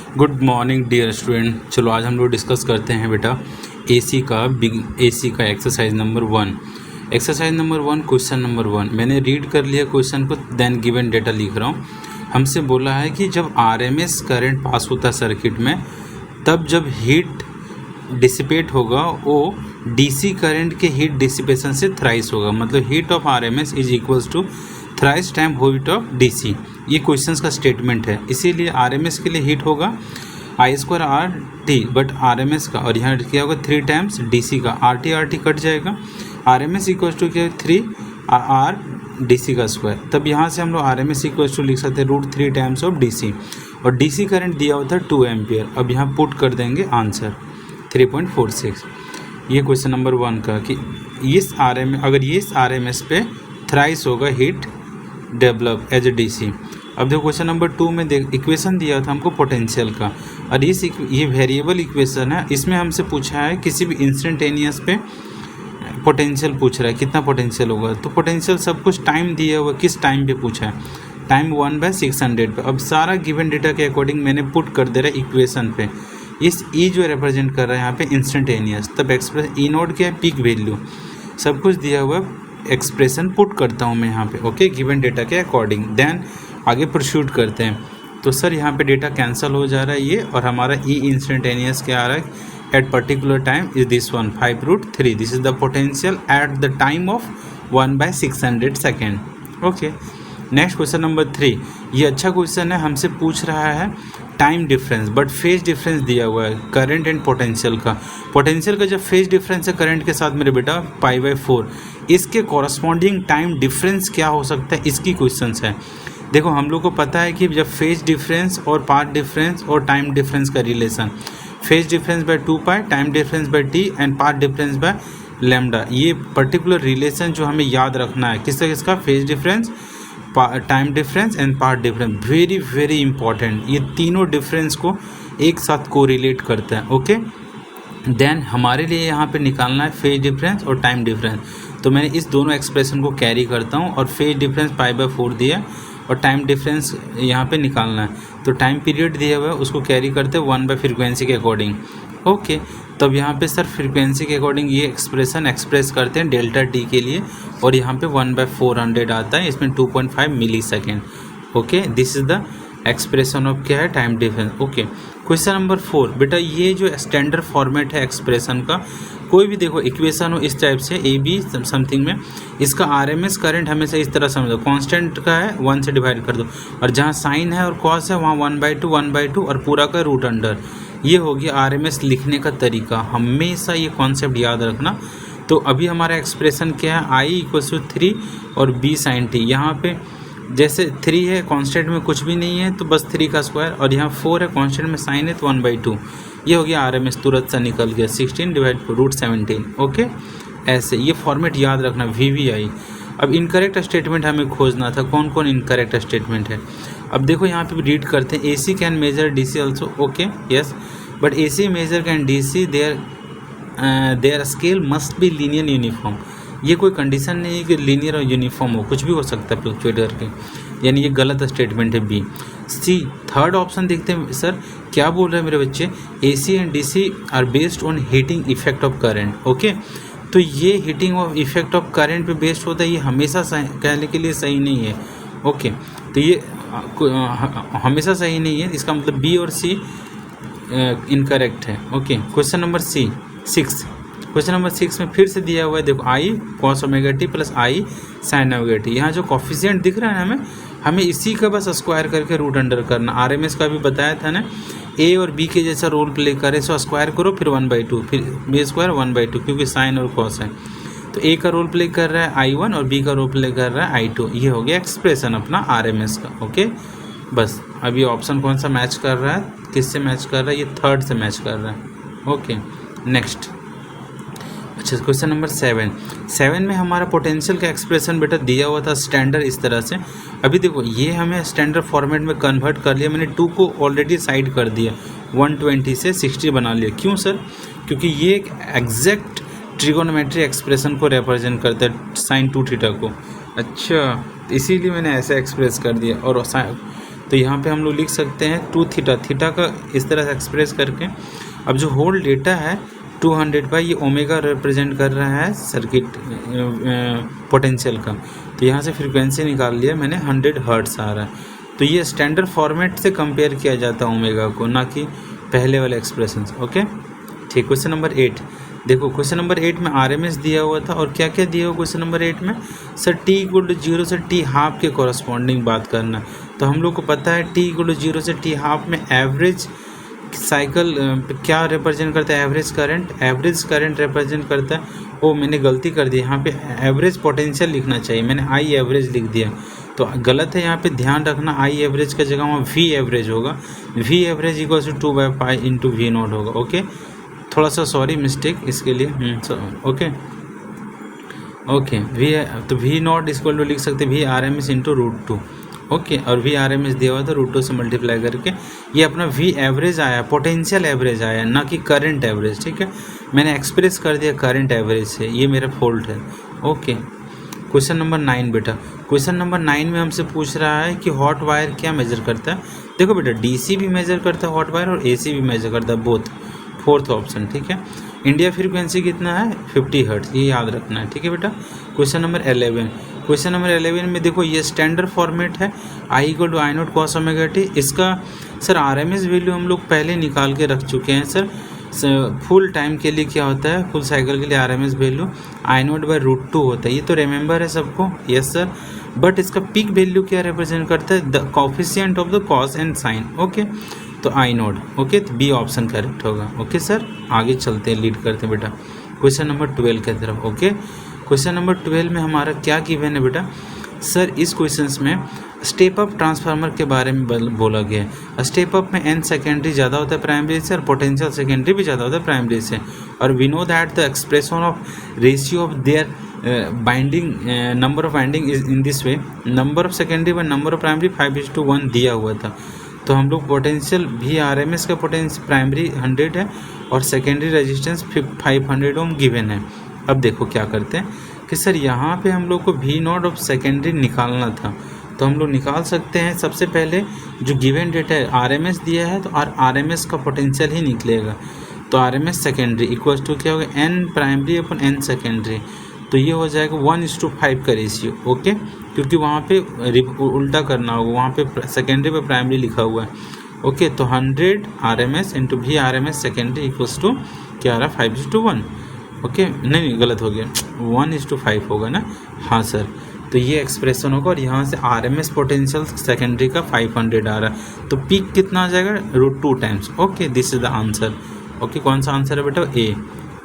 Good morning dear student. चलो आज हम लोग डिस्कस करते हैं बेटा एसी का exercise number 1। Exercise number 1 question number 1 मैंने रीड कर लिया क्वेश्चन को, देन गिवन डेटा लिख रहा हूँ। हमसे बोला है कि जब आरएमएस करंट पास होता है सर्किट में, तब जब हीट डिसिपेट होगा वो डीसी करंट के हीट डिसिपेशन से थ्राइस होगा। मतलब heat of RMS is equals to thrice time heat of DC. ये क्वेश्चंस का स्टेटमेंट है। इसीलिए आरएमएस के लिए हीट होगा I² RT, बट आरएमएस का, और यहाँ क्या होगा 3 टाइम्स डीसी का। RT कट जाएगा, आरएमएस इक्वल्स टू क्या 3 R डीसी का स्क्वायर। तब यहाँ से हम लोग आरएमएस इक्वल्स टू लिख सकते हैं √3 टाइम्स ऑफ डीसी, और डीसी करंट दिया होता है 2 एम्पियर। अब यहाँ पुट कर देंगे आंसर 3.46। ये क्वेश्चन नंबर 1 का कि इस अगर ये इस आरएमएस पे थ्राइस होगा heat develop as a DC. अब देखो क्वेश्चन नंबर 2 में इक्वेशन दिया था हमको पोटेंशियल का, और ये वेरिएबल इक्वेशन है। इसमें हमसे पूछा है किसी भी इंस्टेंटेनियस पे पोटेंशियल पूछ रहा है, कितना पोटेंशियल होगा। तो पोटेंशियल सब कुछ टाइम दिया हुआ, किस टाइम पे पूछा है, टाइम 1/600 पे। अब सारा गिवन डेटा के अकॉर्डिंग मैंने पुट कर दे रहा है इक्वेशन पे। इस ई जो रिप्रेजेंट कर रहा है यहाँ पे इंस्टेंटेनियस, तब एक्सप्रेस ई नोड क्या है, पीक वैल्यू, सब कुछ दिया हुआ एक्सप्रेशन पुट करता हूँ मैं यहाँ पे। ओके, गिवन डेटा के अकॉर्डिंग देन आगे प्रोसीड करते हैं। तो सर यहाँ पे डेटा कैंसिल हो जा रहा है ये, और हमारा ई इंस्टेंटेनियस क्या आ रहा है at particular time is this one 5√3। This is the potential at the time of 1/600 second. Okay, next question number 3। ये अच्छा क्वेश्चन है, हमसे पूछ रहा है time difference but phase difference दिया हुआ है करंट एंड पोटेंशियल का। पोटेंशियल का जब फेज डिफरेंस है करंट के साथ मेरे बेटा π/4, इसके कॉरस्पॉन्डिंग टाइम डिफरेंस क्या हो सकता है, इसकी क्वेश्चंस है। देखो हम लोग को पता है कि जब फेज डिफरेंस और पाथ डिफरेंस और टाइम डिफरेंस का relation, phase difference by 2π, time difference by t and path difference by lambda, ये पर्टिकुलर रिलेशन जो हमें याद रखना है किसका phase difference, time difference and path difference. Very very important, ये तीनों डिफरेंस को एक साथ कोरिलेट करता है। ओके, देन हमारे लिए यहाँ पे निकालना है फेज डिफरेंस और टाइम डिफरेंस। तो मैंने इस दोनों एक्सप्रेशन को कैरी करता हूँ, और फेज डिफरेंस π/4 दिया और टाइम डिफरेंस यहाँ पे निकालना है। तो टाइम पीरियड दिया हुआ है, उसको कैरी करते हैं 1/फ्रीक्वेंसी के अकॉर्डिंग। ओके, तब यहाँ पे सर फ्रीक्वेंसी के अकॉर्डिंग ये एक्सप्रेशन एक्सप्रेस करते हैं डेल्टा टी के लिए, और यहाँ पे 1/400 आता है, इसमें 2.5 millisecond. Okay, this is the expression of क्या है, time difference. Okay, question number 4 बेटा, ये जो स्टैंडर्ड फॉर्मेट है एक्सप्रेशन का, कोई भी देखो इक्वेशन हो इस टाइप से ए बी समथिंग में, इसका आरएमएस करंट हमेशा इस तरह समझो, कांस्टेंट का है 1 से डिवाइड कर दो, और जहाँ साइन है और कॉस है वहाँ 1/2 और पूरा का रूट अंडर। ये हो गया आरएमएस लिखने का तरीका, हमेशा ये कॉन्सेप्ट याद रखना। तो अभी हमारा एक्सप्रेशन क्या है, I = 3 और B sin t। यहाँ पे जैसे 3 है कांस्टेंट में कुछ भी नहीं है तो बस 3 का स्क्वायर, और यहाँ 4 है कांस्टेंट में साइन है तो 1/2। ये हो गया आरएमएस, तुरंत सा निकल गया 16 / √17। ओके, ऐसे ये फॉर्मेट याद रखना VVI। अब इनकरेक्ट स्टेटमेंट हमें खोजना था, कौन कौन इनकरेक्ट स्टेटमेंट है। अब देखो यहाँ पे रीड करते हैं, AC can measure DC also. Okay, yes, but AC measure can DC, there scale must be linear uniform. ये कोई कंडीशन नहीं है कि लीनियर और यूनिफॉर्म हो, कुछ भी हो सकता है फ्लक्चुएट करके, यानी ये गलत स्टेटमेंट है B। C थर्ड ऑप्शन देखते हैं सर क्या बोल रहे हैं मेरे बच्चे, AC and DC are based on heating effect of current. Okay, तो ये heating of effect of current पे बेस्ड होता है, ये हमेशा कहने के लिए सही नहीं है। ओके, तो ये हमेशा सही नहीं है, इसका मतलब B और C इनकरेक्ट है। Okay, question number 6। Question number 6 में फिर से दिया हुआ है, देखो I cos ωt plus I sin ωt। यहाँ जो कॉफिशिएंट दिख रहा है ना, हमें इसी का बस स्क्वायर करके रूट अंडर करना। आरएमएस का भी बताया था ना, A और B के जैसा रोल प्ले करे, सो स्क्वायर करो फिर 1/2, फिर B² 1/2, क्योंकि साइन और कॉस है। तो A का रोल प्ले कर रहा है I1 और B का रोल प्ले कर रहा है I2। ये हो गया एक्सप्रेशन अपना आरएमएस का। ओके, बस अभी ऑप्शन कौन सा मैच कर रहा है, किससे मैच कर रहा है, ये थर्ड से मैच कर रहा है। Okay, next. अच्छा, क्वेश्चन नंबर 7 में हमारा पोटेंशियल का एक्सप्रेशन बेटा दिया हुआ था स्टैंडर्ड इस तरह से। अभी देखो ये हमें स्टैंडर्ड फॉर्मेट में कन्वर्ट कर लिया, मैंने 2 को ऑलरेडी साइड कर दिया, 120 से 60 बना लिया। क्यों सर, क्योंकि ये एक एग्जैक्ट ट्रिगोनोमेट्री एक्सप्रेशन को रिप्रेजेंट करता है, sin 2θ को। अच्छा, इसीलिए मैंने ऐसे एक्सप्रेस कर दिया। और तो यहाँ पे हम लोग लिख सकते हैं 2 थीटा, थीटा का इस तरह से एक्सप्रेस करके। अब जो होल डेटा है 200 बाई ये ओमेगा रिप्रेजेंट कर रहा है सर्किट पोटेंशियल का, तो यहाँ से फ्रीक्वेंसी निकाल लिया मैंने 100 हर्ट्स आ रहा है। तो ये स्टैंडर्ड फॉर्मेट से कंपेयर किया जाता है ओमेगा को, ना कि पहले वाले एक्सप्रेशन। ओके ठीक। क्वेश्चन नंबर 8 देखो, क्वेश्चन नंबर 8 में आरएमएस दिया हुआ था और क्या क्या दिया हुआ क्वेश्चन नंबर 8 में सर t=0 से t हाफ के कॉरस्पॉन्डिंग बात करना। तो हम लोग को पता है t=0 से t हाफ में एवरेज साइकिल क्या रिप्रेजेंट करता है, एवरेज करंट रिप्रेजेंट करता है। वो मैंने गलती कर दी, यहाँ पे एवरेज पोटेंशियल लिखना चाहिए, मैंने आई एवरेज लिख दिया तो गलत है। यहाँ पे ध्यान रखना आई एवरेज का जगह वहाँ वी एवरेज होगा, V average equal to 2/π into V nought होगा। ओके थोड़ा सा सॉरी मिस्टेक इसके लिए। ओके वी तो वी नॉट इक्वल टू लिख सकते V R M S into √2। Okay और वी आर एम एस दिया हुआ था √2 से मल्टीप्लाई करके ये अपना वी एवरेज आया, पोटेंशियल एवरेज आया, ना कि करंट एवरेज। ठीक है, मैंने एक्सप्रेस कर दिया करंट एवरेज से, ये मेरा फॉल्ट है। ओके क्वेश्चन नंबर 9 बेटा, क्वेश्चन नंबर 9 में हमसे पूछ रहा है कि हॉट वायर क्या मेजर करता है। देखो बेटा डीसी भी मेजर करता है हॉट वायर और एसी भी मेजर करता है, बोथ, फोर्थ ऑप्शन। ठीक है, इंडिया फ्रीक्वेंसी कितना है 50 हर्ट्ज, ये याद रखना है। ठीक है बेटा, क्वेश्चन नंबर 11, क्वेश्चन नंबर 11 में देखो ये स्टैंडर्ड फॉर्मेट है I=I0 cos ωt। इसका सर आरएमएस वैल्यू हम लोग पहले निकाल के रख चुके हैं सर। फुल टाइम के लिए क्या होता है, फुल साइकिल के लिए आरएमएस वैल्यू I0/√2 होता है, ये तो रिमेंबर है सबको। यस सर, बट इसका पीक वैल्यू क्या रिप्रेजेंट करता है, the coefficient of the cos and sine. Okay तो I0। ओके तो बी ऑप्शन करेक्ट होगा। ओके सर आगे चलते हैं, लीड करते हैं बेटा क्वेश्चन नंबर 12 की तरफ। ओके क्वेश्चन नंबर 12 में हमारा क्या गिवन है बेटा, सर इस क्वेश्चंस में स्टेप अप ट्रांसफार्मर के बारे में बोला गया है। स्टेप अप में एन सेकेंडरी ज़्यादा होता है प्राइमरी से और पोटेंशियल सेकेंडरी भी ज़्यादा होता है प्राइमरी से। और we know that the expression of ratio of there binding number of binding is in this way, number of secondary व नंबर ऑफ प्राइमरी 5:1 दिया हुआ था। तो हम लोग पोटेंशियल भी आरएमएस का पोटेंशियल प्राइमरी 100 है और सेकेंडरी रेजिस्टेंस 500 ओम गिवन है। अब देखो क्या करते हैं कि सर यहाँ पे हम लोग को वी नॉट ऑफ सेकेंडरी निकालना था, तो हम लोग निकाल सकते हैं। सबसे पहले जो गिवन डेटा है आरएमएस दिया है तो आरएमएस का पोटेंशियल ही निकलेगा। तो आरएमएस सेकेंडरी इक्वल्स टू क्या होगा, एन प्राइमरी अपन एन सेकेंडरी, तो ये हो जाएगा 1:5 का रेशियो। ओके क्योंकि वहाँ पे उल्टा करना होगा, वहाँ पे सेकेंडरी पे प्राइमरी लिखा हुआ है। ओके तो 100 RMS into V RMS secondary equals to क्या आ रहा है 5:1। ओके नहीं गलत हो गया, 1:5 होगा ना। हाँ सर, तो ये एक्सप्रेशन होगा और यहाँ से आरएमएस पोटेंशियल सेकेंडरी का 500 आ रहा है, तो पीक कितना आ जाएगा √2 times. Okay this is the answer. Okay कौन सा आंसर है बेटा, ए।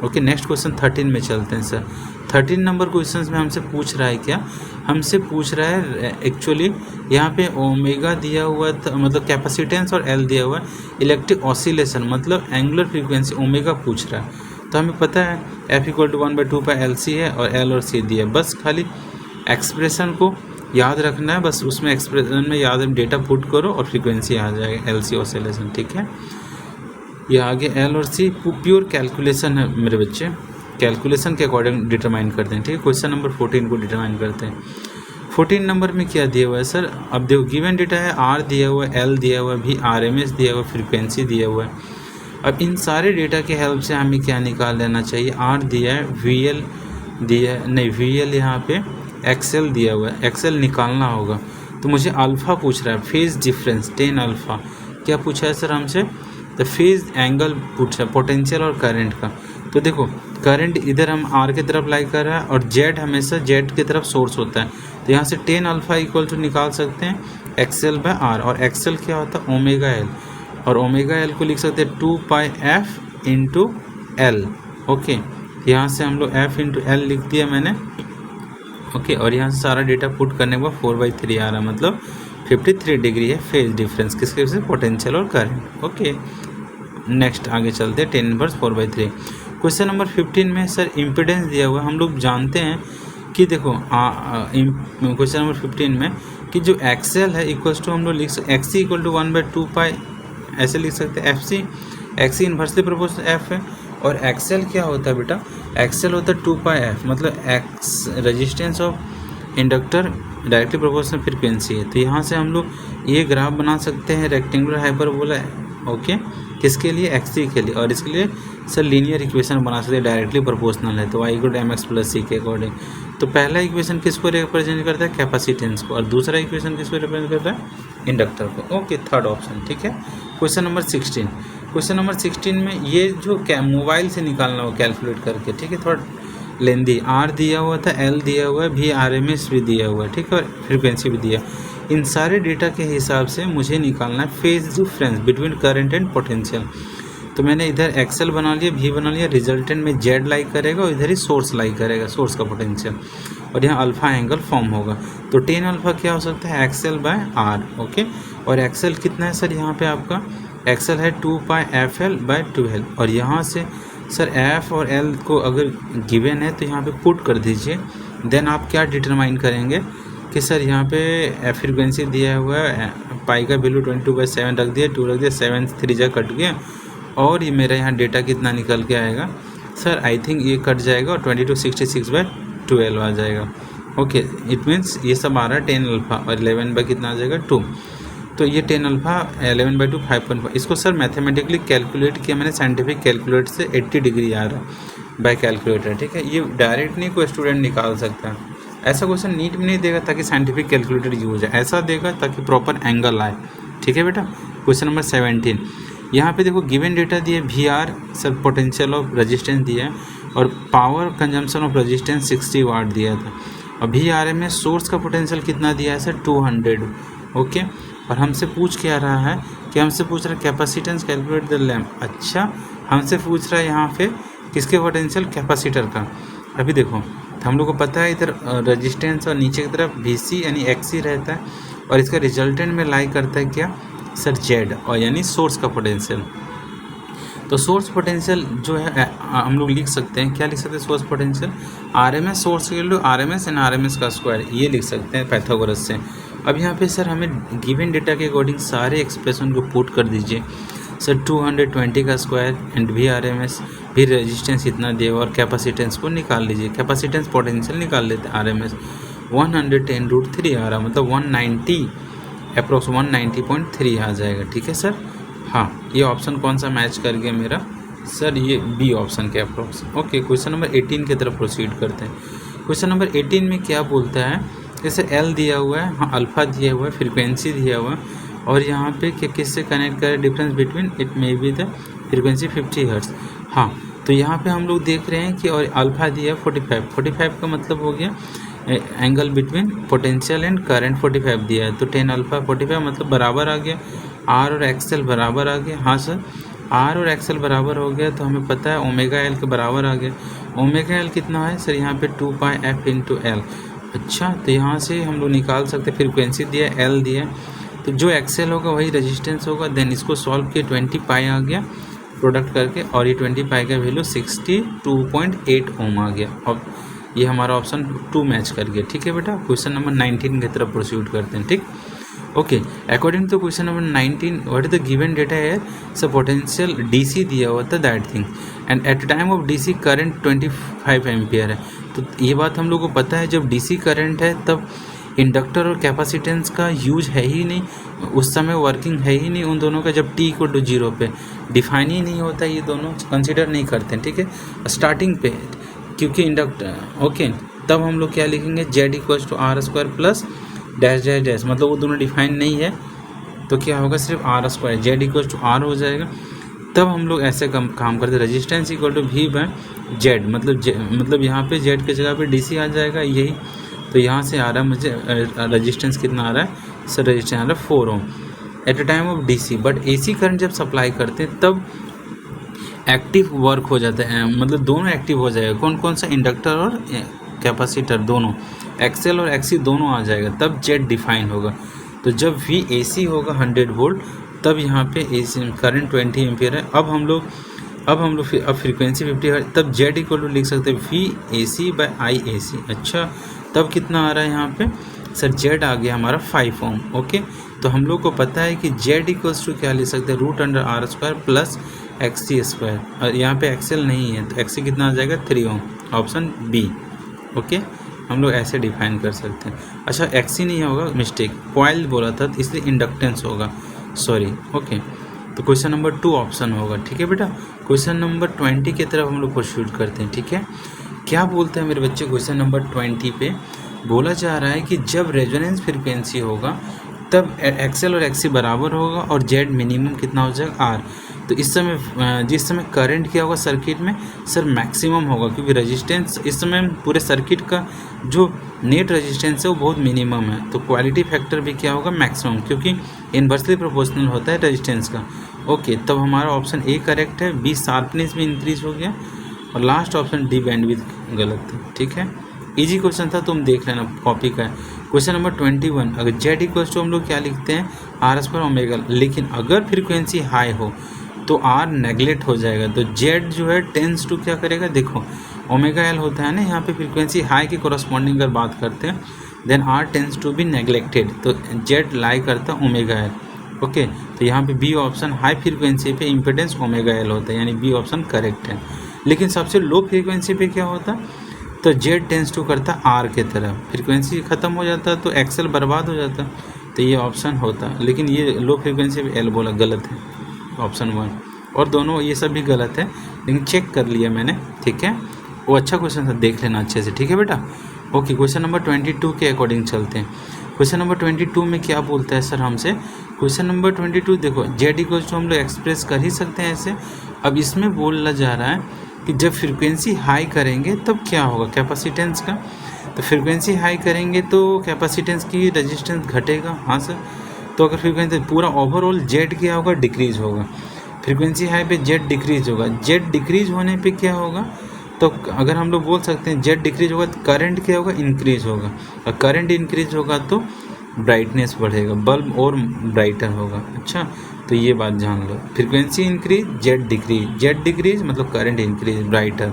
ओके नेक्स्ट क्वेश्चन 13 में चलते हैं सर। 13 नंबर क्वेश्चन में हमसे पूछ रहा है क्या, हमसे पूछ रहा है एक्चुअली यहाँ पे ओमेगा दिया हुआ था, मतलब कैपेसिटेंस और एल दिया हुआ है, इलेक्ट्रिक ऑसिलेशन मतलब एंगुलर फ्रीक्वेंसी ओमेगा पूछ रहा है। तो हमें पता है F=1/2π/LC है और एल और सी दिया है, बस खाली एक्सप्रेशन को याद रखना है, बस उसमें एक्सप्रेशन में याद डेटा पुट करो और फ्रीक्वेंसी आ जाएगा LC ऑसिलेशन। ठीक है, ये आगे एल और सी प्योर कैलकुलेशन है मेरे बच्चे, कैलकुलेशन के अकॉर्डिंग डिटरमाइन करते हैं। ठीक है, क्वेश्चन नंबर 14 को डिटरमाइन करते हैं। 14 नंबर में क्या दिया हुआ है सर, अब देखो गिवन डेटा है आर दिया हुआ है, एल दिया हुआ है, भी आरएमएस दिया हुआ है, फ्रीक्वेंसी दिया हुआ है। अब इन सारे डेटा के हेल्प से हमें क्या निकाल लेना चाहिए, आर दिया है, वीएल दिया है, नहीं वीएल यहाँ पे एक्सएल दिया हुआ है, एक्सएल निकालना होगा। तो मुझे अल्फ़ा पूछ रहा है, फेज डिफरेंस 10 अल्फ़ा। क्या पूछा है सर हमसे, तो फेज एंगल पूछा है पोटेंशियल और करंट का। तो देखो करंट इधर हम आर की तरफ लाई कर रहा है और जेड हमेशा जेड की तरफ सोर्स होता है, तो यहाँ से 10 अल्फ़ा इक्वल टू निकाल सकते हैं XL/R, और XL क्या होता है ओमेगा एल, और ओमेगा एल को लिख सकते हैं 2πf इंटू एल। ओके यहाँ से हम लोग f इंटू एल लिख दिया मैंने। ओके और यहाँ से सारा डेटा पुट करने के बाद 4/3 आ रहा है, मतलब 53 डिग्री है फेज डिफरेंस किसके वजह से, पोटेंशियल और करंट। ओके नेक्स्ट आगे चलते हैं 10^4/3। क्वेश्चन नंबर 15 में सर इम्पिडेंस दिया हुआ है। हम लोग जानते हैं कि देखो क्वेश्चन नंबर 15 में कि जो एक्सएल है इक्वल्स टू हम लोग लिख सकते XC = 1/2π ऐसे लिख सकते हैं, XC इन्वर्सली प्रोपोर्शनल F है, और एक्सएल क्या होता है बेटा, एक्सएल होता है 2πf, मतलब x resistance of inductor directly proportional frequency है। तो यहाँ से हम लोग ये ग्राफ बना सकते हैं रेक्टेंगुलर हाइपरबोला, ओके, किसके लिए, एक्सी के लिए, और इसके लिए सर लीनियर इक्वेशन बना सकते हैं, डायरेक्टली प्रोपोर्शनल है, तो y equal to M X plus C के अकॉर्डिंग। तो पहला इक्वेशन किसको रिप्रेजेंट करता है, कैपेसिटेंस को, और दूसरा इक्वेशन किसको रिप्रेजेंट करता है, इंडक्टर को। ओके, थर्ड ऑप्शन, ठीक है। क्वेश्चन नंबर 16, क्वेश्चन नंबर 16 में ये जो मोबाइल से निकालना हो कैलकुलेट करके, ठीक है, थोड़ा लेंदी, आर दिया हुआ था, एल दिया हुआ है, भी आर एम एस भी दिया हुआ है, ठीक है, और फ्रीक्वेंसी भी दिया। इन सारे डेटा के हिसाब से मुझे निकालना है phase difference between current and potential. तो मैंने इधर एक्सेल बना लिया, भी बना लिया, रिजल्टेंट में जेड लाई करेगा और इधर ही सोर्स लाई करेगा, सोर्स का पोटेंशियल, और यहाँ अल्फा एंगल फॉर्म होगा। तो टेन अल्फा क्या हो सकता है, एक्सेल बाय आर, ओके। और एक्सेल कितना है सर, यहाँ पे आपका एक्सेल है 2 पाई एफ एल बाय 2L, और यहाँ से सर एफ और एल को अगर गिवन है तो यहाँ पे पुट कर दीजिए। देन आप क्या डिटरमाइन करेंगे कि सर यहाँ पे फ्रीक्वेंसी दिया हुआ है, पाई का वैल्यू 22/7 रख दिया, 2 रख दिया, 7 3 जा कट गया, और ये मेरा यहाँ डेटा कितना निकल के आएगा सर, आई थिंक ये कट जाएगा और 2266/12 आ जाएगा। ओके, इट मीन्स ये सब आ रहा है 10 अल्फा, और 11 बाई कितना आ जाएगा 2। तो ये 10 अल्फा 11/2 5.5। इसको सर मैथमेटिकली कैलकुलेट किया मैंने साइंटिफिक कैलकुलेट से 80 डिग्री आ रहा है बाय कैलकुलेटर, ठीक है। ये डायरेक्ट नहीं कोई स्टूडेंट निकाल सकता है, ऐसा क्वेश्चन नीट में नहीं देगा ताकि साइंटिफिक कैलकुलेटर यूज है, ऐसा देगा ताकि प्रॉपर एंगल आए, ठीक है बेटा। क्वेश्चन नंबर 17, यहाँ पे देखो गिवन डेटा दिए, V R sir potential of resistance दिया है, और power consumption of resistance 60 watt दिया था। और वी आर एम में सोर्स का पोटेंशियल कितना दिया है सर, 200, ओके। और हमसे पूछ क्या रहा है कि हमसे पूछ रहा है कैपेसिटेंस कैलकुलेट द लैम्प। अच्छा, हमसे पूछ रहा है यहाँ पे किसके पोटेंशियल, कैपेसिटर का। अभी देखो, तो हम लोग को पता है इधर रेजिस्टेंस और नीचे की तरफ VC यानी XC रहता है, और इसका रिजल्टेंट में लाई करता है क्या सर, Z, और यानी सोर्स का पोटेंशियल। तो सोर्स पोटेंशियल जो है हम लोग लिख सकते हैं, क्या लिख सकते हैं, सोर्स पोटेंशियल RMS, सोर्स की वैल्यू RMS एंड RMS का स्क्वायर, ये लिख सकते हैं पाइथागोरस से। अब यहाँ पे सर हमें गिवन डेटा के अकॉर्डिंग सारे एक्सप्रेशन को पुट कर दीजिए। सर 220 का स्क्वायर एंड भी RMS, भी रेजिस्टेंस इतना दिया, और कैपेसिटेंस को निकाल लीजिए, कैपेसिटेंस पोटेंशियल निकाल लेते हैं, RMS 110√3 आ रहा, मतलब 190 अप्रोक्स 190.3 आ जाएगा, ठीक है सर। हाँ, ये ऑप्शन कौन सा मैच कर गया मेरा सर, ये बी ऑप्शन के अप्रोक्स। ओके, क्वेश्चन नंबर 18 की तरफ प्रोसीड करते हैं। क्वेश्चन नंबर 18 में क्या बोलता है, जैसे एल दिया हुआ है, हाँ अल्फ़ा दिया हुआ है, फ्रीक्वेंसी दिया हुआ है, और यहाँ पे किससे कनेक्ट करें, difference between it may be the frequency 50 hertz. हाँ, तो यहाँ पे हम लोग देख रहे हैं कि और अल्फ़ा दिया 45 का मतलब हो गया angle between potential and current 45 दिया है, तो 10 अल्फ़ा 45 मतलब बराबर आ गया, आर और एक्सएल बराबर आ गया। हाँ सर, आर और एक्सएल बराबर हो गया, तो हमें पता है ओमेगा एल के बराबर आ गया। ओमेगा एल कितना है सर, यहाँ पे 2 पाई एफ इंटू एल। अच्छा, तो यहाँ से हम लोग निकाल सकते हैं, फ्रीक्वेंसी दिया, एल दिया, तो जो एक्सएल होगा वही रेजिस्टेंस होगा। देन इसको सॉल्व किया, 20 पाई आ गया प्रोडक्ट करके, और ये 20 पाई का वैल्यू 62.8 ओम आ गया। अब ये हमारा ऑप्शन 2 मैच कर गया, ठीक है बेटा। क्वेश्चन नंबर 19 की तरफ प्रोसीड करते हैं, ठीक। Okay, according to question number 19, what is the given data है, सो पोटेंशियल DC दिया हुआ था, that thing, and at time of DC current 25 ampere है। तो ये बात हम लोग को पता है, जब DC करंट है तब इंडक्टर और कैपेसिटेंस का यूज है ही नहीं, उस समय वर्किंग है ही नहीं उन दोनों का, जब t इक्वल टू 0 पे डिफाइन ही नहीं होता, ये दोनों कंसिडर नहीं करते हैं, ठीक है, स्टार्टिंग पे, क्योंकि इंडक्टर, ओके, तब हम लोग क्या लिखेंगे, Z equals to R² plus dash dash dash, मतलब वो दोनों डिफाइन नहीं है, तो क्या होगा, सिर्फ R², Z equals to R हो जाएगा। तब हम लोग ऐसे काम करते, resistance equal to V by Z, मतलब यहाँ पे Z की जगह पे DC आ जाएगा, यही। तो यहाँ से आ रहा है मुझे रेजिस्टेंस कितना आ रहा है सर, रेजिस्टेंस आ रहा है 4 ohm at a time of DC। But AC current जब सप्लाई करते हैं तब एक्टिव वर्क हो जाता है, मतलब दोनों एक्टिव हो जाएगा, कौन कौन सा, इंडक्टर और कैपेसिटर दोनों, एक्सएल और एक्सी दोनों आ जाएगा, तब जेड डिफाइन होगा। तो जब VAC होगा 100 वोल्ट, तब यहाँ पे AC करंट 20 एम्पियर है। अब हम लोग फ्रीक्वेंसी 50 है, तब Z इक्वल टू लिख सकते हैं VAC बाय IAC। अच्छा, तब कितना आ रहा है यहाँ पे सर, Z आ गया हमारा 5 ओम, ओके। तो हम लोग को पता है कि Z इक्वल्स टू क्या लिख सकते हैं, √R² प्लस XC², और यहाँ पे XL नहीं है, तो XC कितना आ जाएगा 3 ओम, ऑप्शन बी, ओके। हम लोग ऐसे डिफाइन कर सकते हैं। अच्छा एक्सी नहीं होगा, मिस्टेक, कॉइल बोला था इसलिए इंडक्टेंस होगा, सॉरी। ओके, तो क्वेश्चन नंबर 2 ऑप्शन होगा। ठीक है बेटा, क्वेश्चन नंबर 20 की तरफ हम लोग प्रोसीड करते हैं। ठीक है, क्या बोलते हैं मेरे बच्चे क्वेश्चन नंबर 20 पे बोला जा रहा है कि जब रेजोनेंस फ्रीक्वेंसी होगा तब एक्सएल और एक्सी बराबर होगा और जेड मिनिमम कितना हो जाएगा, आर। तो इस समय जिस समय करंट क्या होगा सर्किट में, सर मैक्सिमम होगा, क्योंकि रेजिस्टेंस इस समय पूरे सर्किट का जो नेट रेजिस्टेंस है वो बहुत मिनिमम है। तो क्वालिटी फैक्टर भी क्या होगा, मैक्सिमम, क्योंकि इन्वर्सली प्रोपोर्शनल होता है रेजिस्टेंस का। ओके, तब हमारा ऑप्शन ए करेक्ट है, बी शार्पनेस भी इंक्रीज हो गया, और लास्ट ऑप्शन डी बैंडविड्थ गलत है। ठीक है, इजी क्वेश्चन था, तुम देख लेना, कॉपी का है। क्वेश्चन नंबर 21, अगर जेड इक्वल्स टू हम लोग क्या लिखते हैं, आर स्क्वायर ओमेगा, लेकिन अगर फ्रीक्वेंसी हाई हो तो आर नेगलेक्ट हो जाएगा। तो जेड जो है टेंस टू क्या करेगा, देखो ओमेगा एल होता है ना, यहाँ पे फ्रीक्वेंसी हाई के कोरस्पॉन्डिंग अगर बात करते हैं, then R tends to be neglected, तो जेड लाई करता है ओमेगा एल। ओके, तो यहाँ पे बी ऑप्शन, हाई फ्रीक्वेंसी पे इम्पिडेंस ओमेगा एल होता है, यानी बी ऑप्शन करेक्ट है। लेकिन सबसे लो फ्रीक्वेंसी पे क्या होता, तो जेड टेंस टू करता आर के तरफ, फ्रीक्वेंसी ख़त्म हो जाता तो एक्सएल बर्बाद हो जाता, तो ये ऑप्शन होता। लेकिन ये लो फ्रीक्वेंसी पे एल बोला, गलत है ऑप्शन 1, और दोनों ये सब भी गलत है, लेकिन चेक कर लिया मैंने। ठीक है, वो अच्छा क्वेश्चन था, देख लेना अच्छे से। ठीक है बेटा, ओके, क्वेश्चन नंबर 22 के अकॉर्डिंग चलते हैं। क्वेश्चन नंबर 22 में क्या बोलता है सर हमसे, क्वेश्चन नंबर 22 देखो, जेड इक्वल्स टू हम लोग एक्सप्रेस कर ही सकते हैं ऐसे। अब इसमें बोला जा रहा है कि जब फ्रीक्वेंसी हाई करेंगे तब क्या होगा, कैपेसिटेंस का। तो फ्रीक्वेंसी हाई करेंगे तो कैपेसिटेंस की रेजिस्टेंस घटेगा, हाँ सर। तो अगर फ्रीक्वेंसी पूरा ओवरऑल जेड क्या होगा, डिक्रीज होगा। फ्रीक्वेंसी हाई पे जेड डिक्रीज होगा, जेड डिक्रीज होने पे क्या होगा, तो अगर हम लोग बोल सकते हैं जेड डिक्रीज होगा तो करंट क्या होगा, इंक्रीज होगा, और करंट इंक्रीज होगा तो ब्राइटनेस बढ़ेगा, बल्ब और ब्राइटर होगा। अच्छा, तो ये बात जान लो, फ्रीक्वेंसी इंक्रीज, जेड डिक्रीज मतलब current increase, brighter.